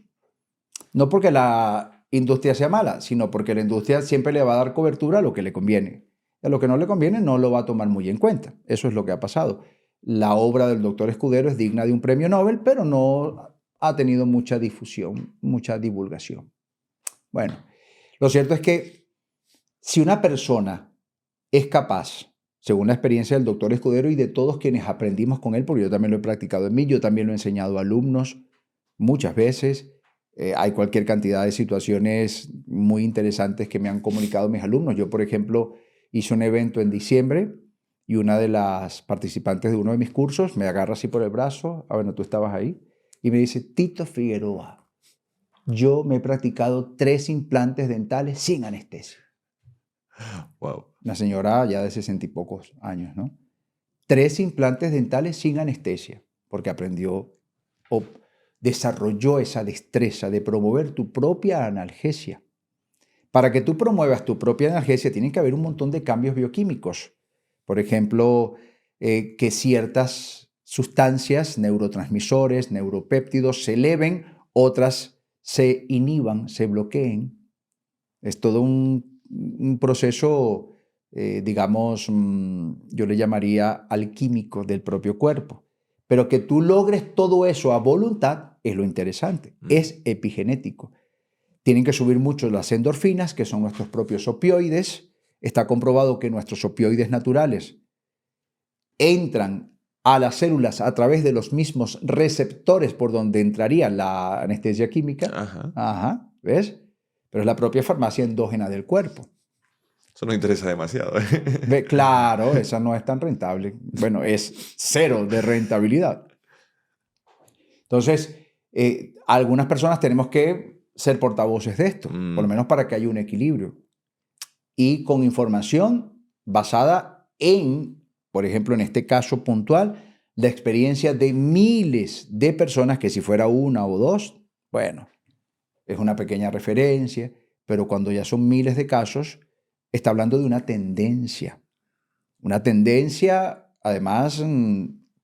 A: No porque la industria sea mala, sino porque la industria siempre le va a dar cobertura a lo que le conviene. A lo que no le conviene no lo va a tomar muy en cuenta. Eso es lo que ha pasado. La obra del doctor Escudero es digna de un premio Nobel, pero no ha tenido mucha difusión, mucha divulgación. Bueno, lo cierto es que si una persona es capaz, según la experiencia del doctor Escudero y de todos quienes aprendimos con él, porque yo también lo he practicado en mí, yo también lo he enseñado a alumnos muchas veces. Hay cualquier cantidad de situaciones muy interesantes que me han comunicado mis alumnos. Yo, por ejemplo, hice un evento en diciembre y una de las participantes de uno de mis cursos me agarra así por el brazo, bueno, tú estabas ahí, y me dice, Tito Figueroa, yo me he practicado 3 implantes dentales sin anestesia.
C: Wow.
A: Una señora ya de 60 y pocos años, ¿no? 3 implantes dentales sin anestesia, porque aprendió o desarrolló esa destreza de promover tu propia analgesia. Para que tú promuevas tu propia analgesia tiene que haber un montón de cambios bioquímicos. Por ejemplo, que ciertas sustancias, neurotransmisores, neuropéptidos se eleven, otras se inhiban, se bloqueen. Es todo un proceso, digamos, yo le llamaría alquímico del propio cuerpo. Pero que tú logres todo eso a voluntad es lo interesante, es epigenético. Tienen que subir mucho las endorfinas, que son nuestros propios opioides. Está comprobado que nuestros opioides naturales entran a las células a través de los mismos receptores por donde entraría la anestesia química. Ajá, ¿ves? Pero es la propia farmacia endógena del cuerpo.
C: Eso no interesa demasiado.
A: Claro, esa no es tan rentable. Bueno, es 0 de rentabilidad. Entonces, algunas personas tenemos que ser portavoces de esto, por lo menos para que haya un equilibrio. Y con información basada en, por ejemplo, en este caso puntual, la experiencia de miles de personas, que si fuera 1 o 2, bueno, es una pequeña referencia, pero cuando ya son miles de casos, está hablando de una tendencia además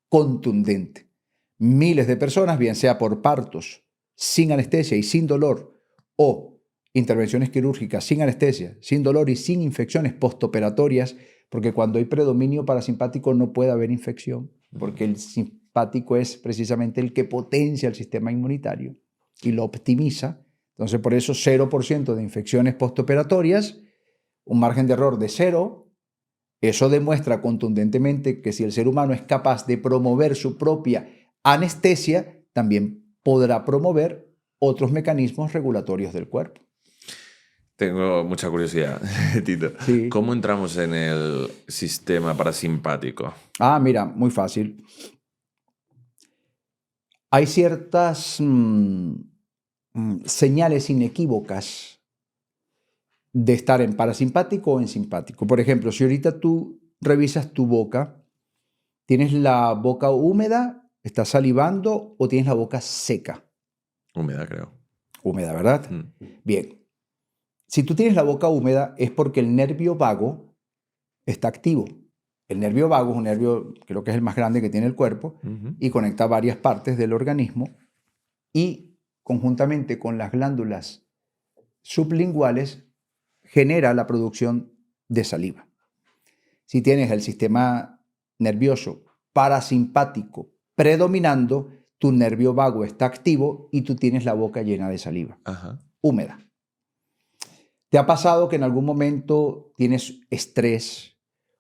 A: contundente. Miles de personas, bien sea por partos sin anestesia y sin dolor, o intervenciones quirúrgicas sin anestesia, sin dolor y sin infecciones postoperatorias, porque cuando hay predominio parasimpático no puede haber infección, porque el simpático es precisamente el que potencia el sistema inmunitario y lo optimiza. Entonces, por eso 0% de infecciones postoperatorias, un margen de error de 0, eso demuestra contundentemente que si el ser humano es capaz de promover su propia anestesia, también podrá promover otros mecanismos regulatorios del cuerpo.
C: Tengo mucha curiosidad, Tito.
A: Sí.
C: ¿Cómo entramos en el sistema parasimpático?
A: Mira, muy fácil. Hay ciertas señales inequívocas de estar en parasimpático o en simpático. Por ejemplo, si ahorita tú revisas tu boca, ¿tienes la boca húmeda, estás salivando o tienes la boca seca?
C: Húmeda, creo.
A: Húmeda, ¿verdad? Bien. Si tú tienes la boca húmeda es porque el nervio vago está activo. El nervio vago es un nervio, creo que es el más grande que tiene el cuerpo, y conecta varias partes del organismo y conjuntamente con las glándulas sublinguales genera la producción de saliva. Si tienes el sistema nervioso parasimpático predominando, tu nervio vago está activo y tú tienes la boca llena de saliva, húmeda. ¿Te ha pasado que en algún momento tienes estrés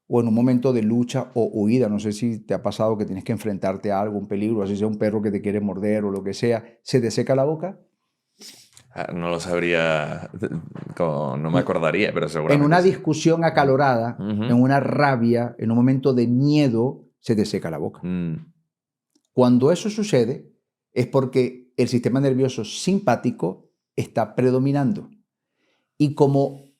A: o en un momento de lucha o huida? No sé si te ha pasado que tienes que enfrentarte a algo, un peligro, así sea un perro que te quiere morder o lo que sea. ¿Se te seca la boca?
C: No lo sabría, no me acordaría, pero seguramente.
A: En una discusión acalorada, en una rabia, en un momento de miedo, se te seca la boca. Cuando eso sucede es porque el sistema nervioso simpático está predominando. Y como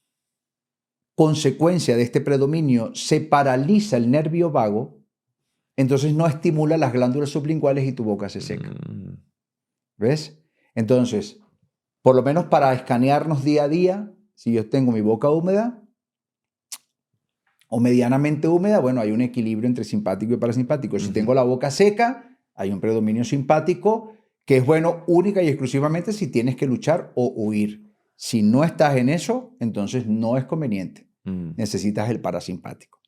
A: consecuencia de este predominio se paraliza el nervio vago, entonces no estimula las glándulas sublinguales y tu boca se seca. ¿Ves? Entonces, por lo menos para escanearnos día a día, si yo tengo mi boca húmeda o medianamente húmeda, bueno, hay un equilibrio entre simpático y parasimpático. Si tengo la boca seca, hay un predominio simpático que es bueno única y exclusivamente si tienes que luchar o huir. Si no estás en eso, entonces no es conveniente. Necesitas el parasimpático.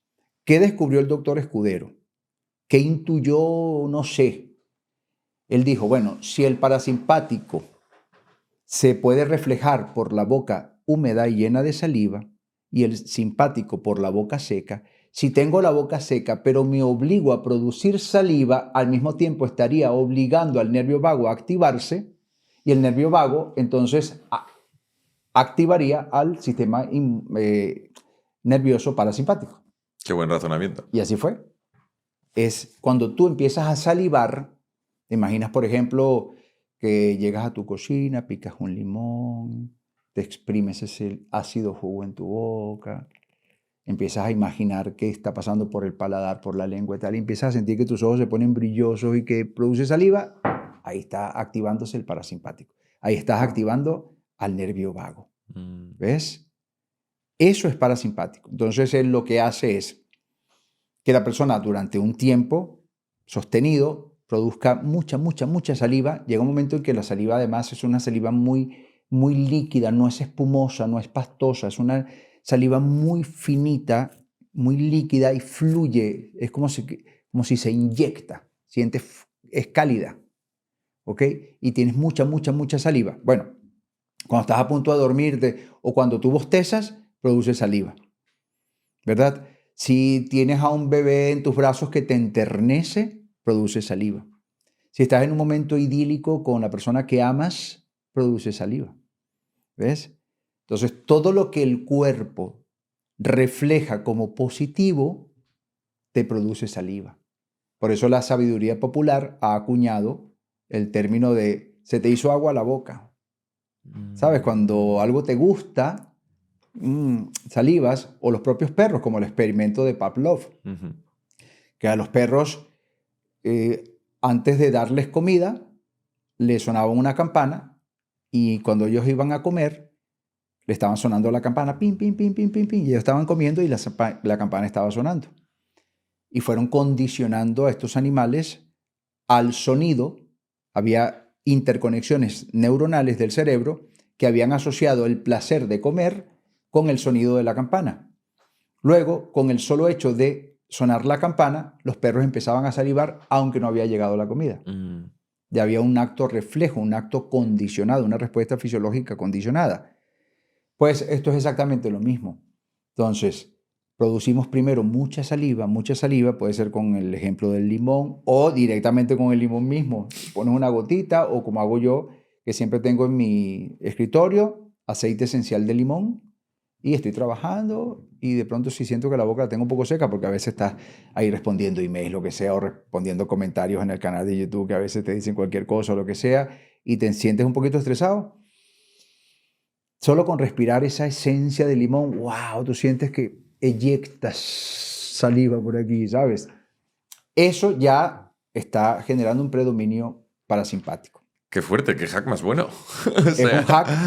A: ¿Qué descubrió el doctor Escudero? ¿Qué intuyó? No sé. Él dijo, bueno, si el parasimpático se puede reflejar por la boca húmeda y llena de saliva y el simpático por la boca seca, si tengo la boca seca pero me obligo a producir saliva, al mismo tiempo estaría obligando al nervio vago a activarse y el nervio vago entonces activaría al sistema nervioso parasimpático.
C: Qué buen razonamiento.
A: Y así fue. Es cuando tú empiezas a salivar, te imaginas, por ejemplo, que llegas a tu cocina, picas un limón, te exprimes ese ácido jugo en tu boca, empiezas a imaginar qué está pasando por el paladar, por la lengua y tal, y empiezas a sentir que tus ojos se ponen brillosos y que produce saliva, ahí está activándose el parasimpático. Ahí estás activando al nervio vago. ¿Ves? Eso es parasimpático. Entonces, él lo que hace es que la persona durante un tiempo sostenido produzca mucha saliva. Llega un momento en que la saliva además es una saliva muy líquida, no es espumosa, no es pastosa, es una saliva muy finita, muy líquida y fluye. Es como si se inyecta, es cálida, ¿ok? Y tienes mucha saliva. Bueno, cuando estás a punto de dormirte o cuando tú bostezas, produce saliva, ¿verdad? Si tienes a un bebé en tus brazos que te enternece, produce saliva. Si estás en un momento idílico con la persona que amas, produce saliva. ¿Ves? Entonces, todo lo que el cuerpo refleja como positivo, te produce saliva. Por eso la sabiduría popular ha acuñado el término de se te hizo agua a la boca. ¿Sabes? Cuando algo te gusta, salivas, o los propios perros, como el experimento de Pavlov, que a los perros, antes de darles comida, les sonaba una campana y cuando ellos iban a comer, le estaban sonando la campana, pim, pim, pim, pim, pim, pim, y ellos estaban comiendo y la campana estaba sonando. Y fueron condicionando a estos animales al sonido. Había interconexiones neuronales del cerebro que habían asociado el placer de comer con el sonido de la campana. Luego, con el solo hecho de sonar la campana, los perros empezaban a salivar aunque no había llegado la comida. Ya había un acto reflejo, un acto condicionado, una respuesta fisiológica condicionada. Pues esto es exactamente lo mismo. Entonces, producimos primero mucha saliva, puede ser con el ejemplo del limón o directamente con el limón mismo. Pones una gotita o como hago yo, que siempre tengo en mi escritorio, aceite esencial de limón y estoy trabajando y de pronto sí siento que la boca la tengo un poco seca porque a veces estás ahí respondiendo emails, lo que sea, o respondiendo comentarios en el canal de YouTube que a veces te dicen cualquier cosa o lo que sea y te sientes un poquito estresado. Solo con respirar esa esencia de limón, wow, tú sientes que eyectas saliva por aquí, ¿sabes? Eso ya está generando un predominio parasimpático.
C: Qué fuerte, qué hack más bueno.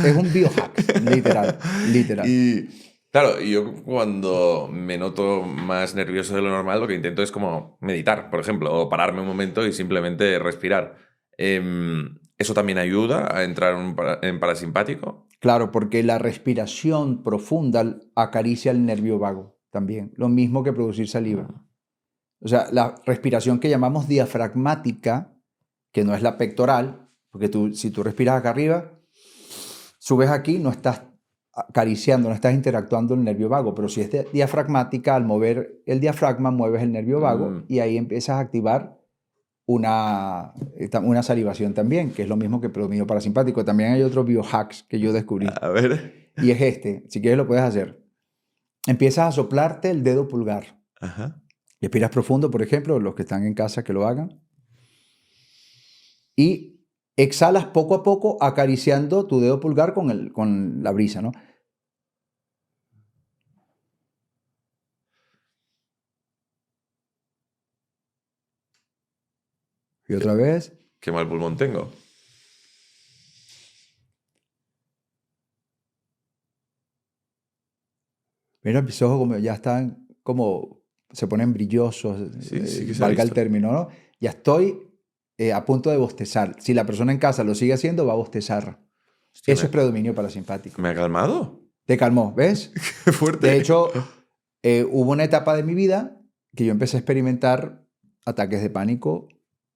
A: Es un biohack. literal, literal.
C: Y claro, yo cuando me noto más nervioso de lo normal, lo que intento es como meditar, por ejemplo, o pararme un momento y simplemente respirar. ¿Eso también ayuda a entrar en parasimpático?
A: Claro, porque la respiración profunda acaricia el nervio vago también, lo mismo que producir saliva. O sea, la respiración que llamamos diafragmática, que no es la pectoral, porque si tú respiras acá arriba, subes aquí, no estás acariciando, no estás interactuando el nervio vago, pero si es diafragmática, al mover el diafragma, mueves el nervio vago y ahí empiezas a activar una salivación también, que es lo mismo que predominio parasimpático. También hay otros biohacks que yo descubrí.
C: A ver.
A: Y es este, si quieres lo puedes hacer. Empiezas a soplarte el dedo pulgar.
C: Ajá.
A: Respiras profundo, por ejemplo, los que están en casa que lo hagan. Y exhalas poco a poco acariciando tu dedo pulgar con la brisa, ¿no? Y otra vez.
C: Qué mal pulmón tengo.
A: Mira, mis ojos como ya están, como se ponen brillosos,
C: Sí que se ha
A: valga el
C: visto.
A: término, ¿no? Ya estoy a punto de bostezar. Si la persona en casa lo sigue haciendo, va a bostezar.
C: Hostia,
A: Eso es predominio parasimpático.
C: ¿Me ha calmado?
A: Te calmó, ¿ves?
C: Qué fuerte.
A: De hecho, hubo una etapa de mi vida que yo empecé a experimentar ataques de pánico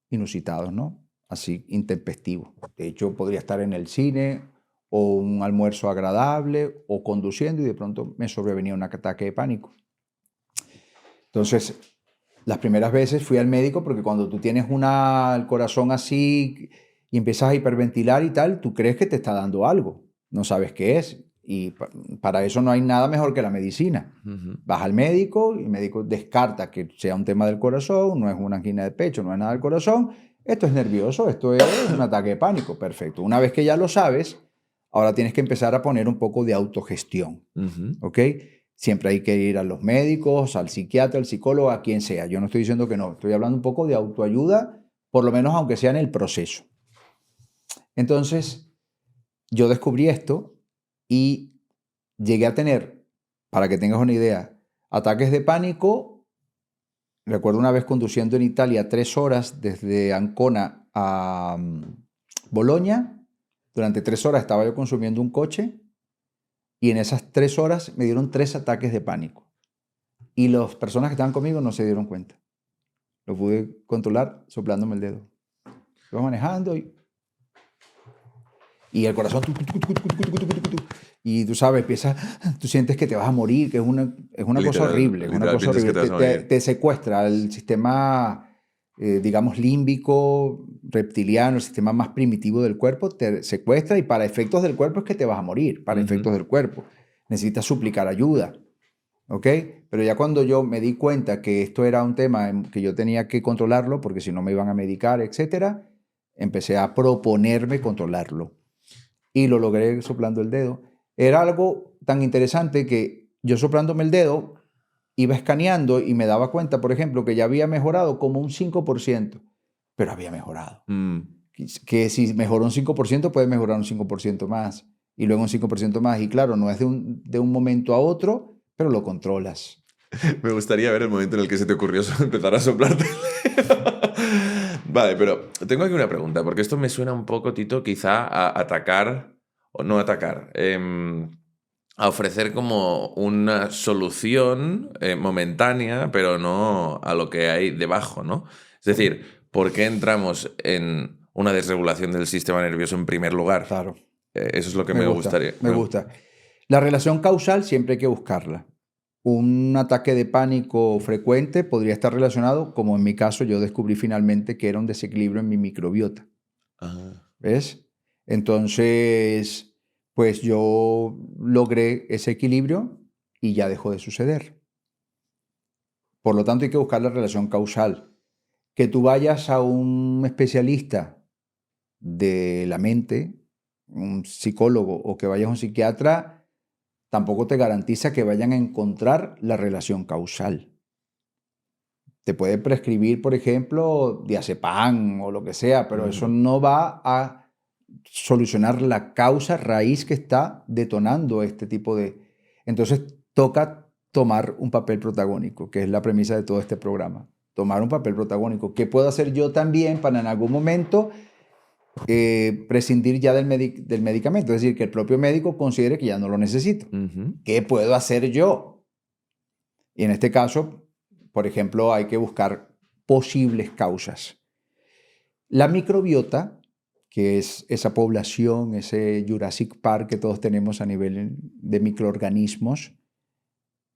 A: inusitados, ¿no? Así, intempestivos. De hecho, podría estar en el cine o un almuerzo agradable o conduciendo y de pronto me sobrevenía un ataque de pánico. Entonces, las primeras veces fui al médico porque cuando tú tienes el corazón así y empiezas a hiperventilar y tal, tú crees que te está dando algo, no sabes qué es. Y para eso no hay nada mejor que la medicina. Vas al médico y el médico descarta que sea un tema del corazón, no es una angina de pecho, no es nada del corazón, esto es nervioso, esto es un ataque de pánico. Perfecto. Una vez que ya lo sabes, ahora tienes que empezar a poner un poco de autogestión. ¿Ok? Siempre hay que ir a los médicos, al psiquiatra, al psicólogo, a quien sea. Yo no estoy diciendo que no, estoy hablando un poco de autoayuda, por lo menos aunque sea en el proceso. Entonces, yo descubrí esto y llegué a tener, para que tengas una idea, ataques de pánico. Recuerdo una vez conduciendo en Italia 3 horas desde Ancona a Bolonia. Durante 3 horas estaba yo consumiendo un coche y en esas 3 horas me dieron 3 ataques de pánico. Y las personas que estaban conmigo no se dieron cuenta. Lo pude controlar soplándome el dedo. Iba manejando y el corazón... Y tú sabes, tú sientes que te vas a morir, que es una cosa horrible. Es una cosa horrible. Te secuestra el sistema, digamos, límbico, reptiliano, el sistema más primitivo del cuerpo, te secuestra y para efectos del cuerpo es que te vas a morir, para efectos del cuerpo. Necesitas suplicar ayuda. ¿Ok? Pero ya cuando yo me di cuenta que esto era un tema que yo tenía que controlarlo, porque si no me iban a medicar, etcétera, empecé a proponerme controlarlo. Y lo logré soplando el dedo. Era algo tan interesante que yo soplándome el dedo iba escaneando y me daba cuenta, por ejemplo, que ya había mejorado como un 5%, pero había mejorado. Que si mejoró un 5%, puede mejorar un 5% más y luego un 5% más. Y claro, no es de un momento a otro, pero lo controlas.
C: Me gustaría ver el momento en el que se te ocurrió empezar a soplarte. Vale, pero tengo aquí una pregunta, porque esto me suena un poco, Tito, quizá a atacar, o no atacar, a ofrecer como una solución momentánea, pero no a lo que hay debajo, ¿no? Es decir, ¿por qué entramos en una desregulación del sistema nervioso en primer lugar?
A: Claro.
C: Eso es lo que me gustaría.
A: Me gusta. La relación causal siempre hay que buscarla. Un ataque de pánico frecuente podría estar relacionado, como en mi caso yo descubrí finalmente que era un desequilibrio en mi microbiota. ¿Ves? Entonces, pues yo logré ese equilibrio y ya dejó de suceder. Por lo tanto, hay que buscar la relación causal. Que tú vayas a un especialista de la mente, un psicólogo, o que vayas a un psiquiatra, tampoco te garantiza que vayan a encontrar la relación causal. Te puede prescribir, por ejemplo, diazepam o lo que sea, pero eso no va a solucionar la causa raíz que está detonando este tipo de... Entonces toca tomar un papel protagónico, que es la premisa de todo este programa. Tomar un papel protagónico. ¿Qué puedo hacer yo también para en algún momento prescindir ya del medicamento? Es decir, que el propio médico considere que ya no lo necesito. ¿Qué puedo hacer yo? Y en este caso, por ejemplo, hay que buscar posibles causas. La microbiota, que es esa población, ese Jurassic Park que todos tenemos a nivel de microorganismos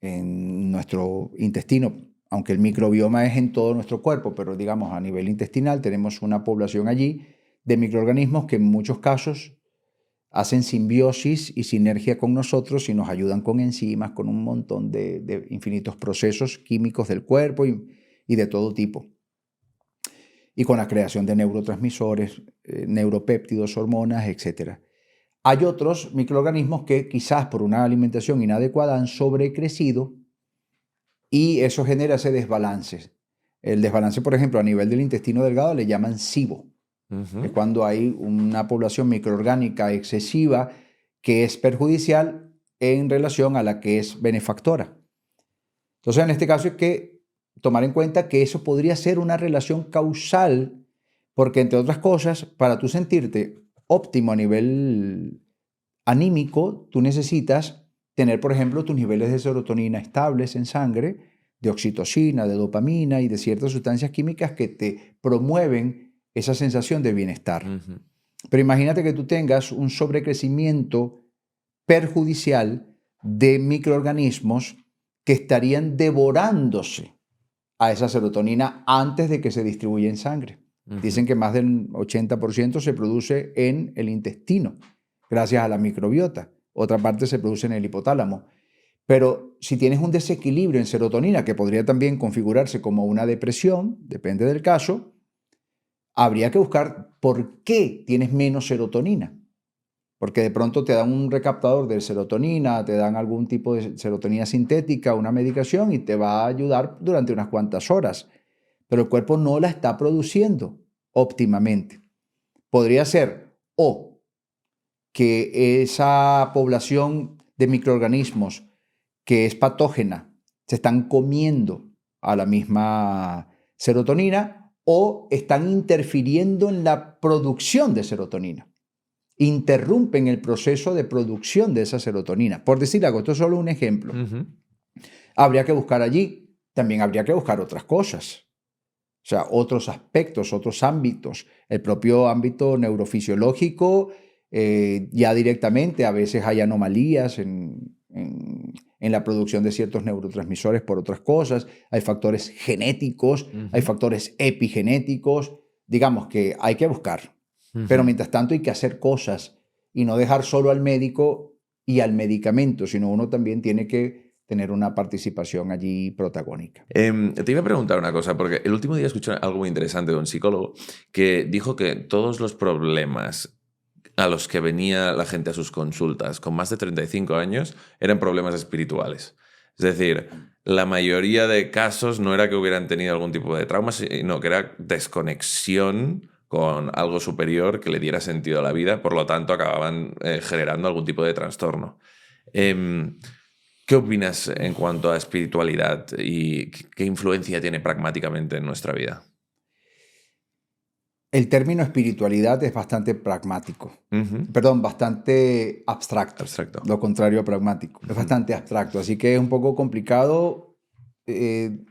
A: en nuestro intestino, aunque el microbioma es en todo nuestro cuerpo, pero digamos a nivel intestinal tenemos una población allí de microorganismos que en muchos casos hacen simbiosis y sinergia con nosotros y nos ayudan con enzimas, con un montón de infinitos procesos químicos del cuerpo y de todo tipo. Y con la creación de neurotransmisores, neuropéptidos, hormonas, etc. Hay otros microorganismos que quizás por una alimentación inadecuada han sobrecrecido y eso genera ese desbalance. El desbalance, por ejemplo, a nivel del intestino delgado le llaman SIBO. Es cuando hay una población microorgánica excesiva que es perjudicial en relación a la que es benefactora. Entonces, en este caso hay que tomar en cuenta que eso podría ser una relación causal, porque entre otras cosas, para tú sentirte óptimo a nivel anímico, tú necesitas tener, por ejemplo, tus niveles de serotonina estables en sangre, de oxitocina, de dopamina y de ciertas sustancias químicas que te promueven esa sensación de bienestar. Pero imagínate que tú tengas un sobrecrecimiento perjudicial de microorganismos que estarían devorándose a esa serotonina antes de que se distribuya en sangre. Dicen que más del 80% se produce en el intestino, gracias a la microbiota. Otra parte se produce en el hipotálamo. Pero si tienes un desequilibrio en serotonina, que podría también configurarse como una depresión, depende del caso, habría que buscar por qué tienes menos serotonina. Porque de pronto te dan un recaptador de serotonina, te dan algún tipo de serotonina sintética, una medicación y te va a ayudar durante unas cuantas horas. Pero el cuerpo no la está produciendo óptimamente. Podría ser o que esa población de microorganismos que es patógena se están comiendo a la misma serotonina o están interfiriendo en la producción de serotonina. Interrumpen el proceso de producción de esa serotonina. Por decir algo, esto es solo un ejemplo. Habría que buscar allí. También habría que buscar otras cosas. O sea, otros aspectos, otros ámbitos. El propio ámbito neurofisiológico, ya directamente a veces hay anomalías en la producción de ciertos neurotransmisores por otras cosas, hay factores genéticos, hay factores epigenéticos, digamos que hay que buscar, pero mientras tanto hay que hacer cosas y no dejar solo al médico y al medicamento, sino uno también tiene que tener una participación allí protagónica.
C: Te iba a preguntar una cosa, porque el último día escuché algo muy interesante de un psicólogo que dijo que todos los problemas a los que venía la gente a sus consultas con más de 35 años eran problemas espirituales. Es decir, la mayoría de casos no era que hubieran tenido algún tipo de trauma, sino que era desconexión con algo superior que le diera sentido a la vida, por lo tanto acababan generando algún tipo de trastorno. ¿Qué opinas en cuanto a espiritualidad y qué influencia tiene pragmáticamente en nuestra vida?
A: El término espiritualidad es bastante pragmático. Perdón, bastante abstracto. Lo contrario a pragmático. Es bastante abstracto, así que es un poco complicado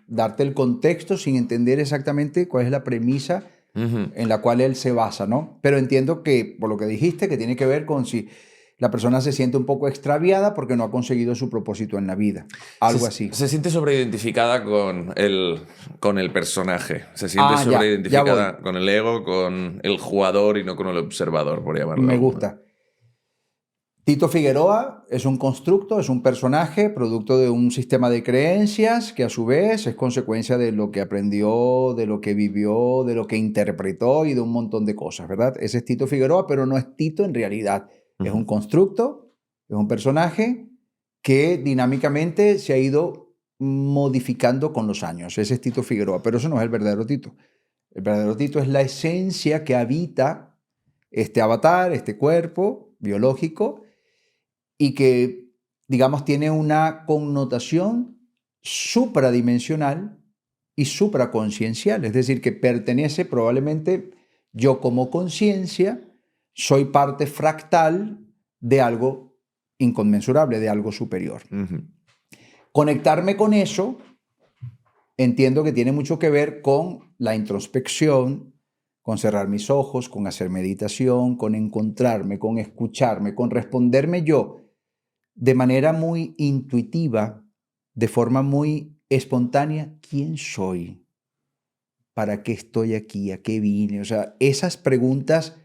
A: darte el contexto sin entender exactamente cuál es la premisa en la cual él se basa, ¿no? Pero entiendo que, por lo que dijiste, que tiene que ver con si la persona se siente un poco extraviada porque no ha conseguido su propósito en la vida. Algo así.
C: Se siente sobreidentificada con el personaje. Se siente sobreidentificada con el ego, con el jugador y no con el observador, por llamarlo.
A: Me gusta. Tito Figueroa es un constructo, es un personaje, producto de un sistema de creencias que a su vez es consecuencia de lo que aprendió, de lo que vivió, de lo que interpretó y de un montón de cosas, ¿verdad? Ese es Tito Figueroa, pero no es Tito en realidad. Es un constructo, es un personaje que dinámicamente se ha ido modificando con los años. Ese es Tito Figueroa, pero eso no es el verdadero Tito. El verdadero Tito es la esencia que habita este avatar, este cuerpo biológico, y que, digamos, tiene una connotación supradimensional y supraconsciencial, es decir, que pertenece probablemente, yo como conciencia, soy parte fractal de algo inconmensurable, de algo superior. Conectarme con eso, entiendo que tiene mucho que ver con la introspección, con cerrar mis ojos, con hacer meditación, con encontrarme, con escucharme, con responderme yo de manera muy intuitiva, de forma muy espontánea, ¿quién soy? ¿Para qué estoy aquí? ¿A qué vine? O sea, esas preguntas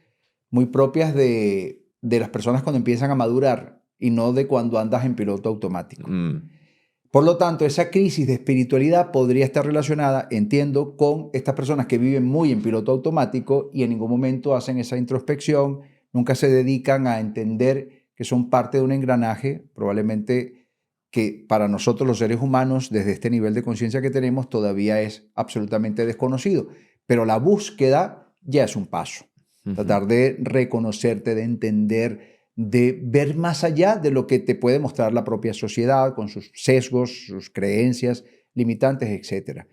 A: muy propias de las personas cuando empiezan a madurar y no de cuando andas en piloto automático. Por lo tanto, esa crisis de espiritualidad podría estar relacionada, entiendo, con estas personas que viven muy en piloto automático y en ningún momento hacen esa introspección, nunca se dedican a entender que son parte de un engranaje, probablemente que para nosotros los seres humanos, desde este nivel de conciencia que tenemos, todavía es absolutamente desconocido. Pero la búsqueda ya es un paso. Tratar de reconocerte, de entender, de ver más allá de lo que te puede mostrar la propia sociedad, con sus sesgos, sus creencias limitantes, etc.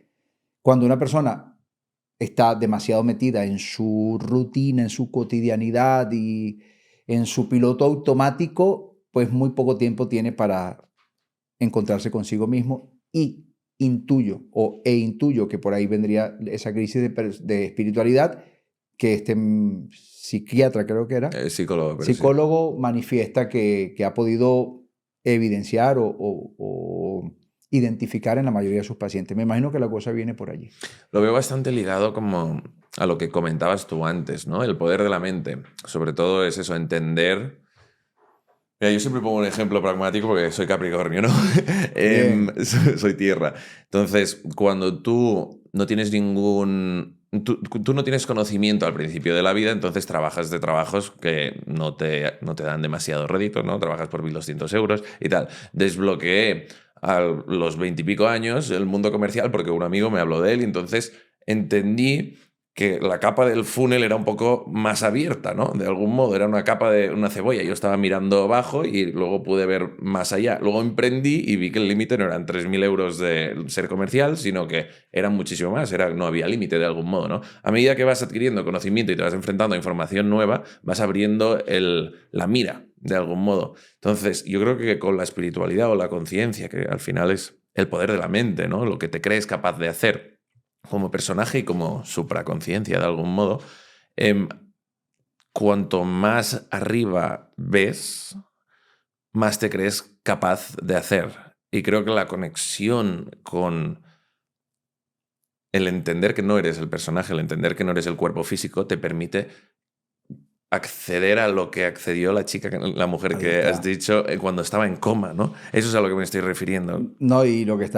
A: Cuando una persona está demasiado metida en su rutina, en su cotidianidad y en su piloto automático, pues muy poco tiempo tiene para encontrarse consigo mismo, y intuyo que por ahí vendría esa crisis de espiritualidad que este psiquiatra, creo que era, psicólogo, manifiesta que ha podido evidenciar o identificar en la mayoría de sus pacientes. Me imagino que la cosa viene por allí.
C: Lo veo bastante ligado como a lo que comentabas tú antes, ¿no? El poder de la mente. Sobre todo es eso, entender... Mira, yo siempre pongo un ejemplo pragmático porque soy Capricornio, ¿no? Soy tierra. Entonces, cuando tú no tienes Tú no tienes conocimiento al principio de la vida, entonces trabajas de trabajos que no te dan demasiado rédito, ¿no? Trabajas por 1.200 euros y tal. Desbloqueé a los 20 y pico años el mundo comercial porque un amigo me habló de él y entonces entendí que la capa del funnel era un poco más abierta, ¿no? De algún modo, era una capa de una cebolla. Yo estaba mirando abajo y luego pude ver más allá. Luego emprendí y vi que el límite no eran 3.000 euros de ser comercial, sino que eran muchísimo más. No había límite de algún modo, ¿no? A medida que vas adquiriendo conocimiento y te vas enfrentando a información nueva, vas abriendo la mira, de algún modo. Entonces, yo creo que con la espiritualidad o la conciencia, que al final es el poder de la mente, ¿no? Lo que te crees capaz de hacer como personaje y como supraconciencia de algún modo, cuanto más arriba ves, más te crees capaz de hacer. Y creo que la conexión con el entender que no eres el personaje, el entender que no eres el cuerpo físico, te permite acceder a lo que accedió la mujer que has dicho cuando estaba en coma, ¿no? Eso es a lo que me estoy refiriendo.
A: No, y lo que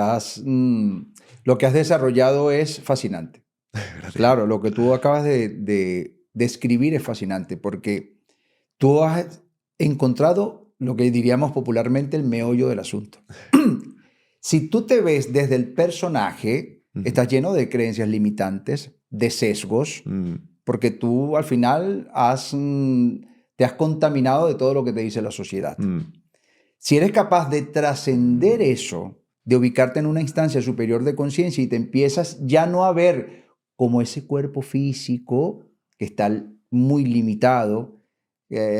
A: lo que has desarrollado es fascinante. Claro, lo que tú acabas de describir es fascinante porque tú has encontrado lo que diríamos popularmente el meollo del asunto. Si tú te ves desde el personaje, estás lleno de creencias limitantes, de sesgos, porque tú al final te has contaminado de todo lo que te dice la sociedad. Si eres capaz de trascender eso, de ubicarte en una instancia superior de conciencia y te empiezas ya no a ver como ese cuerpo físico que está muy limitado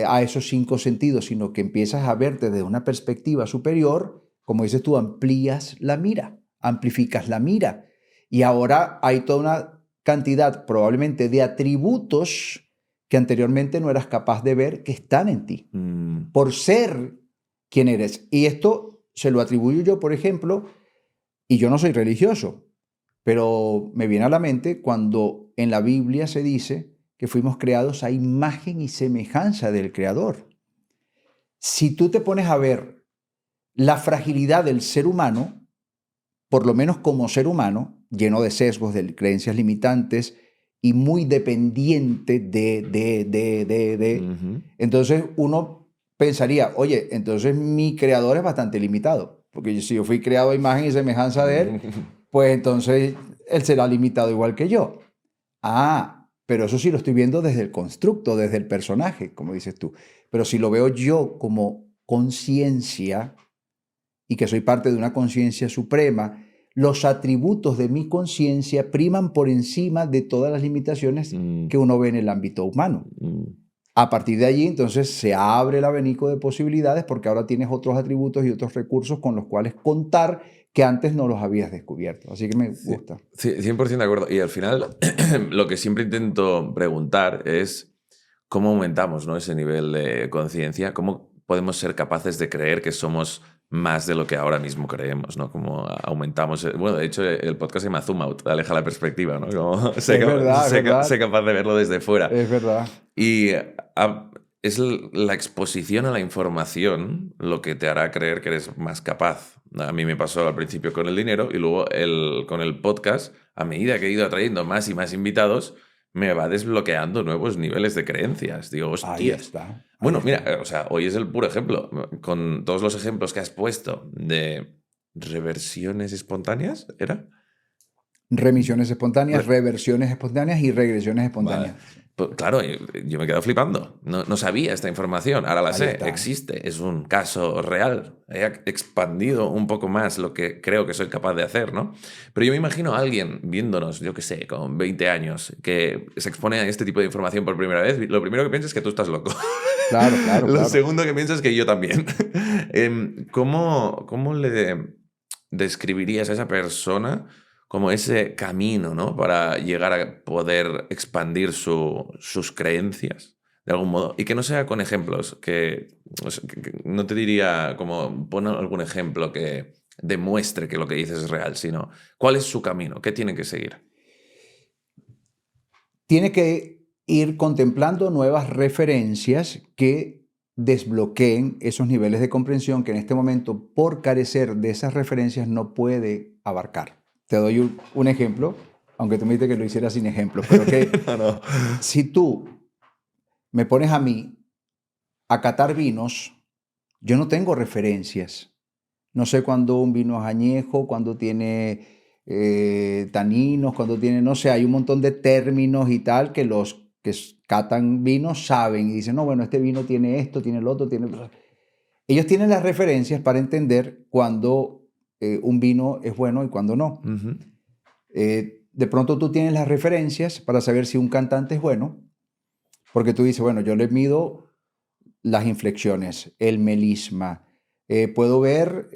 A: a esos 5 sentidos, sino que empiezas a verte desde una perspectiva superior, como dices tú, amplías la mira, amplificas la mira. Y ahora hay toda una cantidad probablemente de atributos que anteriormente no eras capaz de ver que están en ti, por ser quien eres. Y esto se lo atribuyo yo, por ejemplo, y yo no soy religioso, pero me viene a la mente cuando en la Biblia se dice que fuimos creados a imagen y semejanza del Creador. Si tú te pones a ver la fragilidad del ser humano, por lo menos como ser humano, lleno de sesgos, de creencias limitantes y muy dependiente entonces uno pensaría, oye, entonces mi creador es bastante limitado, porque si yo fui creado a imagen y semejanza de él, pues entonces él será limitado igual que yo. Pero eso sí lo estoy viendo desde el constructo, desde el personaje, como dices tú. Pero si lo veo yo como conciencia y que soy parte de una conciencia suprema, los atributos de mi conciencia priman por encima de todas las limitaciones que uno ve en el ámbito humano. A partir de allí, entonces, se abre el abanico de posibilidades porque ahora tienes otros atributos y otros recursos con los cuales contar que antes no los habías descubierto. Así que me gusta.
C: 100% de acuerdo. Y al final, lo que siempre intento preguntar es cómo aumentamos, ¿no?, ese nivel de conciencia, cómo podemos ser capaces de creer que somos más de lo que ahora mismo creemos, ¿no? Como aumentamos... Bueno, de hecho, el podcast se llama Zoom Out, aleja la perspectiva, ¿no? Como sé capaz de verlo desde fuera.
A: Es verdad.
C: Y es la exposición a la información lo que te hará creer que eres más capaz. A mí me pasó al principio con el dinero y luego con el podcast, a medida que he ido atrayendo más y más invitados, me va desbloqueando nuevos niveles de creencias. Digo, hostia.
A: Ahí está.
C: Bueno, mira, o sea, hoy es el puro ejemplo. Con todos los ejemplos que has puesto de reversiones espontáneas, ¿era?
A: Remisiones espontáneas, reversiones espontáneas y regresiones espontáneas.
C: Vale. Pues, claro, yo me he quedado flipando. No sabía esta información, ahora la sé,
A: está.
C: existe, es un caso real. He expandido un poco más lo que creo que soy capaz de hacer, ¿no? Pero yo me imagino a alguien viéndonos, yo qué sé, con 20 años, que se expone a este tipo de información por primera vez, lo primero que piensa es que tú estás loco.
A: Claro.
C: Lo segundo que piensa es que yo también. ¿Cómo le describirías a esa persona como ese camino, ¿no?, para llegar a poder expandir sus creencias de algún modo? Y que no sea con ejemplos, que no te diría como pon algún ejemplo que demuestre que lo que dices es real, sino cuál es su camino, qué tiene que seguir.
A: Tiene que ir contemplando nuevas referencias que desbloqueen esos niveles de comprensión que en este momento, por carecer de esas referencias, no puede abarcar. Te doy un ejemplo, aunque tú me dijiste que lo hiciera sin ejemplo, pero que
C: No.
A: si tú me pones a mí a catar vinos, yo no tengo referencias. No sé cuándo un vino es añejo, cuándo tiene taninos, cuándo tiene, no sé, hay un montón de términos y tal que los que catan vinos saben y dicen, no, bueno, este vino tiene esto, tiene el otro, tiene... Ellos tienen las referencias para entender cuándo un vino es bueno y cuándo no.
C: Uh-huh.
A: De pronto tú tienes las referencias para saber si un cantante es bueno, porque tú dices, bueno, yo le mido las inflexiones, el melisma, puedo ver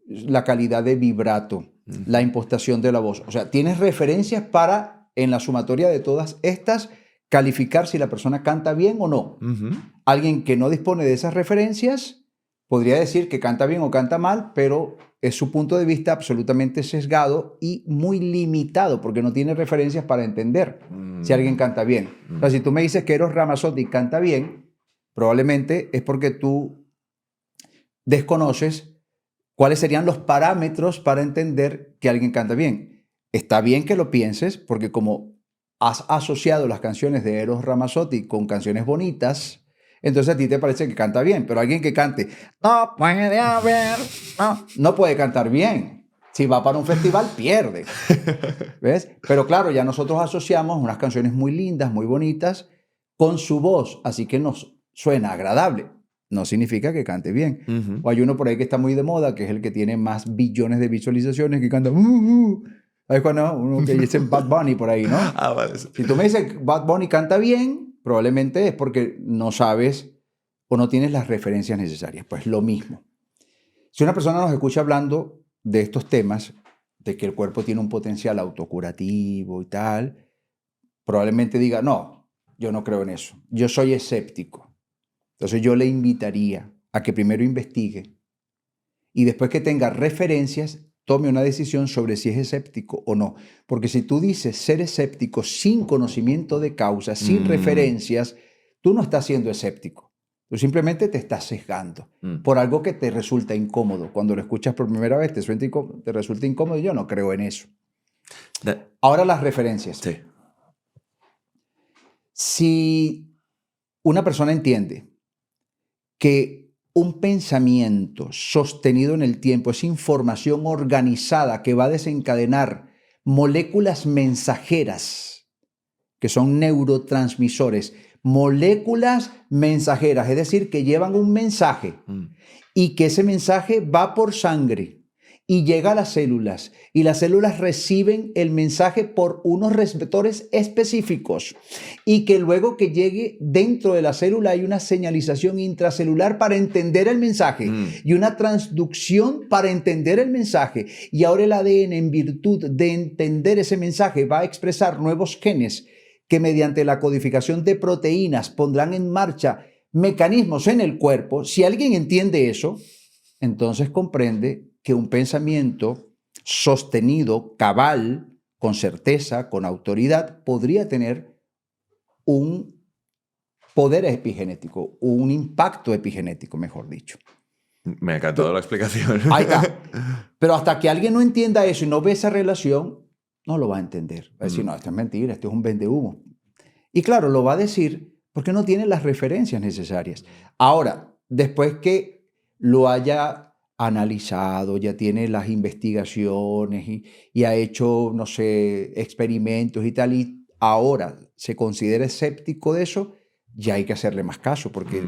A: la calidad de vibrato, la impostación de la voz. O sea, tienes referencias para, en la sumatoria de todas estas, calificar si la persona canta bien o no.
C: Uh-huh.
A: Alguien que no dispone de esas referencias podría decir que canta bien o canta mal, pero es su punto de vista absolutamente sesgado y muy limitado, porque no tiene referencias para entender si alguien canta bien. O sea, si tú me dices que Eros Ramazzotti canta bien, probablemente es porque tú desconoces cuáles serían los parámetros para entender que alguien canta bien. Está bien que lo pienses, porque como has asociado las canciones de Eros Ramazzotti con canciones bonitas, entonces a ti te parece que canta bien, pero alguien que cante no puede haber, no puede cantar bien. Si va para un festival, pierde. ¿Ves? Pero claro, ya nosotros asociamos unas canciones muy lindas, muy bonitas, con su voz, así que nos suena agradable. No significa que cante bien.
C: Uh-huh.
A: O hay uno por ahí que está muy de moda, que es el que tiene más billones de visualizaciones, que canta... ¿Sabes cuando uno que dice Bad Bunny por ahí, no?
C: Ah, vale.
A: Si tú me dices que Bad Bunny canta bien, probablemente es porque no sabes o no tienes las referencias necesarias. Pues lo mismo. Si una persona nos escucha hablando de estos temas, de que el cuerpo tiene un potencial autocurativo y tal, probablemente diga, no, yo no creo en eso. Yo soy escéptico. Entonces yo le invitaría a que primero investigue y después que tenga referencias, tome una decisión sobre si es escéptico o no. Porque si tú dices ser escéptico sin conocimiento de causa, sin referencias, tú no estás siendo escéptico. Tú simplemente te estás sesgando por algo que te resulta incómodo. Cuando lo escuchas por primera vez, te resulta incómodo. Yo no creo en eso. Ahora las referencias.
C: Sí.
A: Si una persona entiende que un pensamiento sostenido en el tiempo es información organizada que va a desencadenar moléculas mensajeras que son neurotransmisores, moléculas mensajeras, es decir, que llevan un mensaje y que ese mensaje va por sangre y llega a las células y las células reciben el mensaje por unos receptores específicos y que luego que llegue dentro de la célula hay una señalización intracelular para entender el mensaje y una transducción para entender el mensaje, y ahora el ADN, en virtud de entender ese mensaje, va a expresar nuevos genes que mediante la codificación de proteínas pondrán en marcha mecanismos en el cuerpo. Si alguien entiende eso, entonces comprende que un pensamiento sostenido, cabal, con certeza, con autoridad, podría tener un poder epigenético, un impacto epigenético, mejor dicho.
C: Me ha encantado la explicación.
A: Ahí está. Pero hasta que alguien no entienda eso y no ve esa relación, no lo va a entender. Va a decir, no, esto es mentira, esto es un vendehumo. Y claro, lo va a decir porque no tiene las referencias necesarias. Ahora, después que lo haya analizado, ya tiene las investigaciones y ha hecho, no sé, experimentos y tal, y ahora se considera escéptico de eso, ya hay que hacerle más caso, porque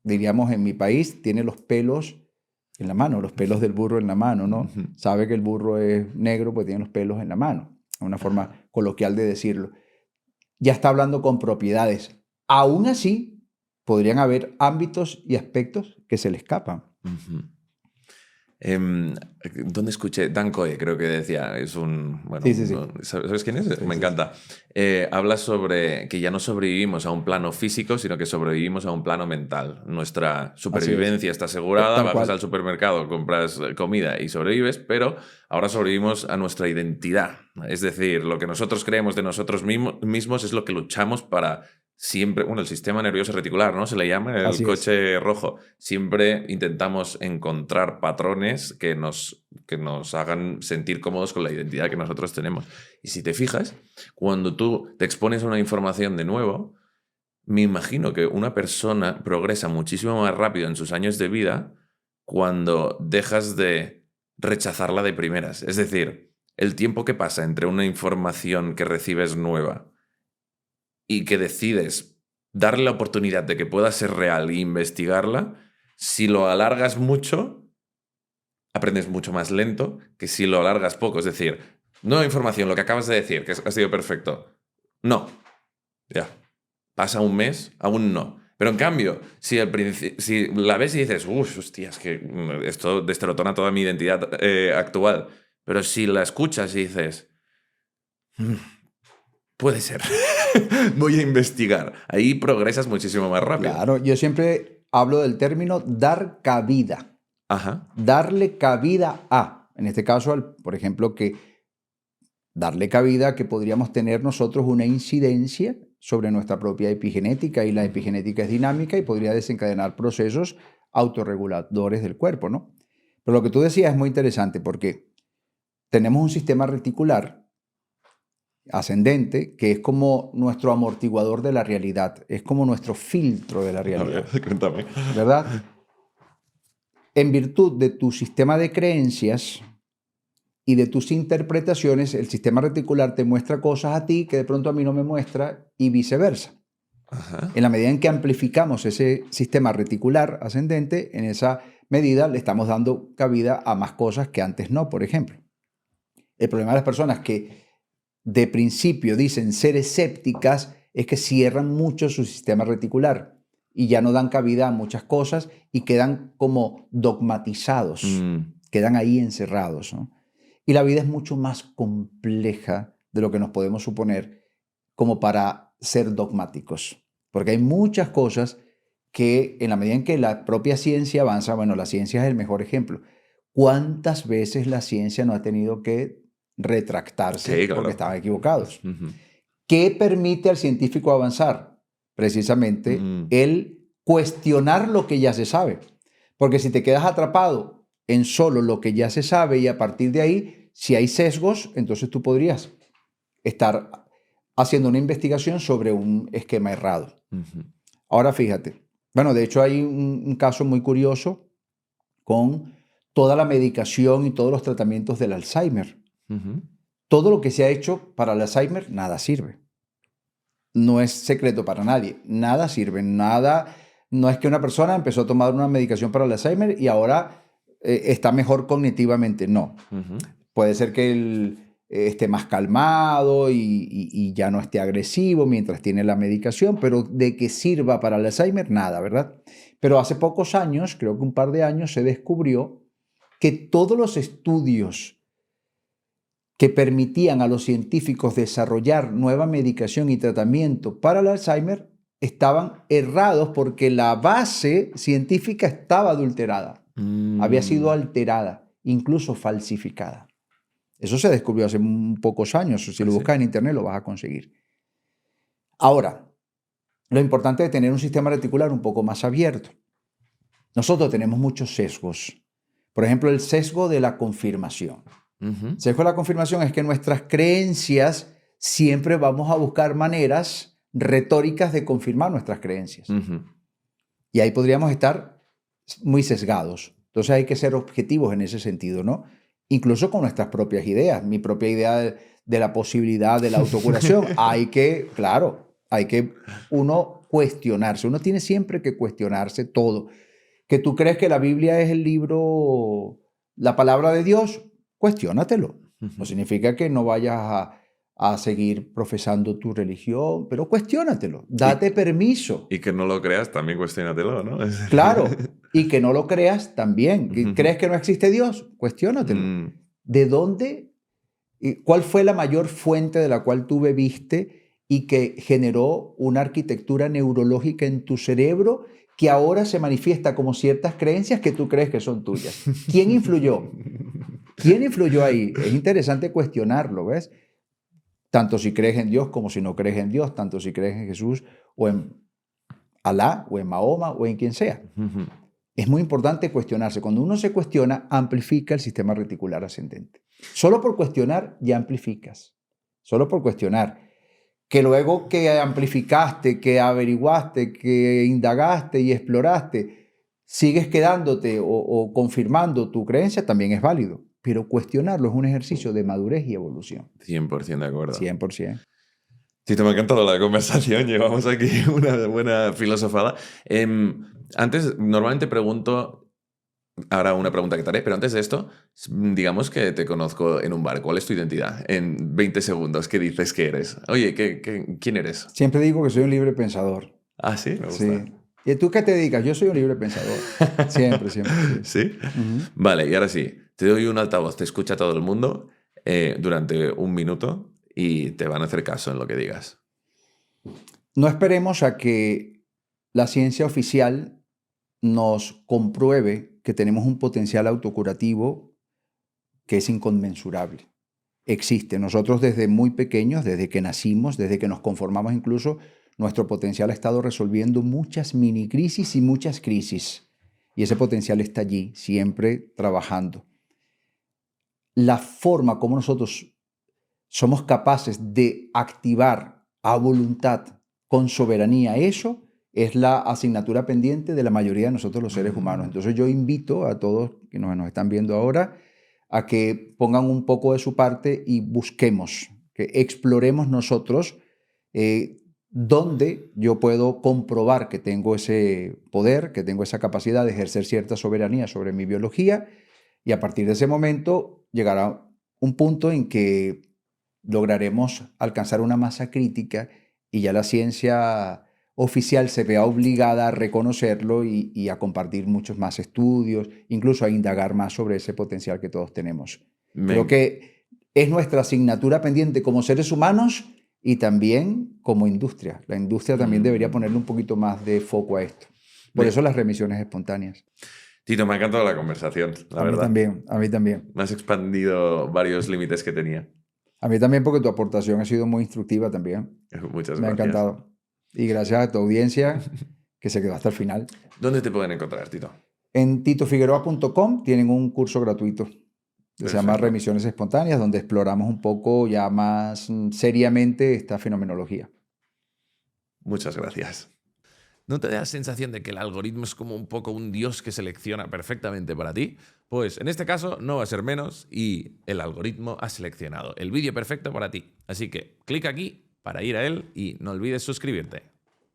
A: diríamos en mi país tiene los pelos en la mano, los pelos del burro en la mano, ¿no? Sabe que el burro es negro, pues tiene los pelos en la mano, una forma coloquial de decirlo. Ya está hablando con propiedades. Aún así, podrían haber ámbitos y aspectos que se le escapan.
C: ¿Dónde escuché? Dan Coe, creo que decía, es un... Bueno,
A: Sí.
C: ¿Sabes quién es?
A: Sí,
C: Me encanta. Habla sobre que ya no sobrevivimos a un plano físico, sino que sobrevivimos a un plano mental. Nuestra supervivencia está asegurada,
A: Tal
C: vas
A: cual.
C: al supermercado, compras comida y sobrevives, pero ahora sobrevivimos a nuestra identidad. Es decir, lo que nosotros creemos de nosotros mismos es lo que luchamos para... Siempre, bueno, el sistema nervioso reticular, ¿no? Se le llama el coche rojo. Siempre intentamos encontrar patrones que nos hagan sentir cómodos con la identidad que nosotros tenemos. Y si te fijas, cuando tú te expones a una información de nuevo, me imagino que una persona progresa muchísimo más rápido en sus años de vida cuando dejas de rechazarla de primeras. Es decir, el tiempo que pasa entre una información que recibes nueva y que decides darle la oportunidad de que pueda ser real e investigarla, si lo alargas mucho, aprendes mucho más lento que si lo alargas poco. Es decir, nueva información, lo que acabas de decir, que ha sido perfecto. No. Ya. Pasa un mes, aún no. Pero en cambio, si la ves y dices, hostia, es que esto destrotona toda mi identidad actual. Pero si la escuchas y dices, puede ser. Voy a investigar. Ahí progresas muchísimo más rápido.
A: Claro, yo siempre hablo del término dar cabida.
C: Ajá.
A: Darle cabida a, en este caso, por ejemplo, que darle cabida a que podríamos tener nosotros una incidencia sobre nuestra propia epigenética, y la epigenética es dinámica y podría desencadenar procesos autorreguladores del cuerpo, ¿no? Pero lo que tú decías es muy interesante porque tenemos un sistema reticular ascendente, que es como nuestro amortiguador de la realidad, es como nuestro filtro de la realidad.
C: A ver, cuéntame.
A: ¿Verdad? En virtud de tu sistema de creencias y de tus interpretaciones, el sistema reticular te muestra cosas a ti que de pronto a mí no me muestra, y viceversa.
C: Ajá.
A: En la medida en que amplificamos ese sistema reticular ascendente, en esa medida le estamos dando cabida a más cosas que antes no, por ejemplo. El problema de las personas que de principio dicen ser escépticas es que cierran mucho su sistema reticular y ya no dan cabida a muchas cosas y quedan como dogmatizados, quedan ahí encerrados, ¿no? Y la vida es mucho más compleja de lo que nos podemos suponer como para ser dogmáticos, porque hay muchas cosas que en la medida en que la propia ciencia avanza, bueno, la ciencia es el mejor ejemplo. ¿Cuántas veces la ciencia no ha tenido que retractarse
C: claro,
A: porque estaban equivocados? ¿Qué permite al científico avanzar? Precisamente el cuestionar lo que ya se sabe. Porque si te quedas atrapado en solo lo que ya se sabe y a partir de ahí, si hay sesgos, entonces tú podrías estar haciendo una investigación sobre un esquema errado. Ahora fíjate, bueno, de hecho hay un caso muy curioso con toda la medicación y todos los tratamientos del Alzheimer. Todo lo que se ha hecho para el Alzheimer, nada sirve. no es secreto para nadie. Nada sirve, nada. No es que una persona empezó a tomar una medicación para el Alzheimer y ahora está mejor cognitivamente. No. Puede ser que él esté más calmado y ya no esté agresivo mientras tiene la medicación, pero de que sirva para el Alzheimer, nada, ¿verdad? Pero hace pocos años, creo que un par de años, se descubrió que todos los estudios que permitían a los científicos desarrollar nueva medicación y tratamiento para el Alzheimer estaban errados porque la base científica estaba adulterada, había sido alterada, incluso falsificada. Eso se descubrió hace pocos años. Si lo buscas en internet lo vas a conseguir. Ahora, lo importante es tener un sistema reticular un poco más abierto. Nosotros tenemos muchos sesgos. Por ejemplo, el sesgo de la confirmación. El sesgo de la confirmación es que nuestras creencias siempre vamos a buscar maneras retóricas de confirmar nuestras creencias. Y ahí podríamos estar muy sesgados. Entonces hay que ser objetivos en ese sentido, ¿no? Incluso con nuestras propias ideas. Mi propia idea de la posibilidad de la autocuración. Hay que uno cuestionarse. Uno tiene siempre que cuestionarse todo. Que tú crees que la Biblia es el libro, la palabra de Dios, cuestiónatelo. No significa que no vayas a seguir profesando tu religión, pero cuestiónatelo. Date permiso.
C: Y que no lo creas, también cuestiónatelo, ¿no?
A: Claro. Y que no lo creas también. ¿Crees que no existe Dios? Cuestiónatelo. ¿De dónde? ¿Cuál fue la mayor fuente de la cual tú bebiste y que generó una arquitectura neurológica en tu cerebro que ahora se manifiesta como ciertas creencias que tú crees que son tuyas? ¿Quién influyó? ¿Quién influyó ahí? Es interesante cuestionarlo, ¿ves? Tanto si crees en Dios como si no crees en Dios, tanto si crees en Jesús o en Alá o en Mahoma o en quien sea. Es muy importante cuestionarse. Cuando uno se cuestiona, amplifica el sistema reticular ascendente. Solo por cuestionar ya amplificas. Solo por cuestionar. Que luego que amplificaste, que averiguaste, que indagaste y exploraste, sigues quedándote o confirmando tu creencia, también es válido. Pero cuestionarlo es un ejercicio de madurez y evolución.
C: 100% de acuerdo.
A: 100%.
C: Tito, me ha encantado la conversación. Llevamos aquí una buena filosofada. Antes, normalmente pregunto, ahora una pregunta que te haré, pero antes de esto, digamos que te conozco en un bar. ¿Cuál es tu identidad? En 20 segundos, ¿qué dices que eres? Oye, ¿quién eres?
A: Siempre digo que soy un libre pensador.
C: Ah, sí, me gusta.
A: Sí. ¿Y tú qué te dedicas? Yo soy un libre pensador. Siempre, siempre.
C: ¿Sí? Vale, y ahora sí. Te doy un altavoz, te escucha todo el mundo durante 1 minuto y te van a hacer caso en lo que digas.
A: No esperemos a que la ciencia oficial nos compruebe que tenemos un potencial autocurativo que es inconmensurable. Existe. Nosotros desde muy pequeños, desde que nacimos, desde que nos conformamos incluso, nuestro potencial ha estado resolviendo muchas mini crisis y muchas crisis. Y ese potencial está allí, siempre trabajando. La forma como nosotros somos capaces de activar a voluntad, con soberanía, eso es la asignatura pendiente de la mayoría de nosotros los seres humanos. Entonces yo invito a todos que nos están viendo ahora a que pongan un poco de su parte y busquemos, que exploremos nosotros dónde yo puedo comprobar que tengo ese poder, que tengo esa capacidad de ejercer cierta soberanía sobre mi biología, y a partir de ese momento llegará un punto en que lograremos alcanzar una masa crítica y ya la ciencia oficial se vea obligada a reconocerlo y a compartir muchos más estudios, incluso a indagar más sobre ese potencial que todos tenemos. Creo que es nuestra asignatura pendiente como seres humanos y también como industria. La industria también debería ponerle un poquito más de foco a esto. Por eso las remisiones espontáneas.
C: Tito, me ha encantado la conversación, la verdad.
A: A mí también.
C: Me has expandido varios límites que tenía.
A: A mí también, porque tu aportación ha sido muy instructiva también.
C: Muchas gracias.
A: Me ha encantado. Y gracias a tu audiencia que se quedó hasta el final.
C: ¿Dónde te pueden encontrar, Tito?
A: En titofigueroa.com tienen un curso gratuito que se llama Remisiones Espontáneas, donde exploramos un poco ya más seriamente esta fenomenología.
C: Muchas gracias.
B: ¿No te da la sensación de que el algoritmo es como un poco un dios que selecciona perfectamente para ti? Pues en este caso no va a ser menos y el algoritmo ha seleccionado el vídeo perfecto para ti. Así que clic aquí para ir a él y no olvides suscribirte.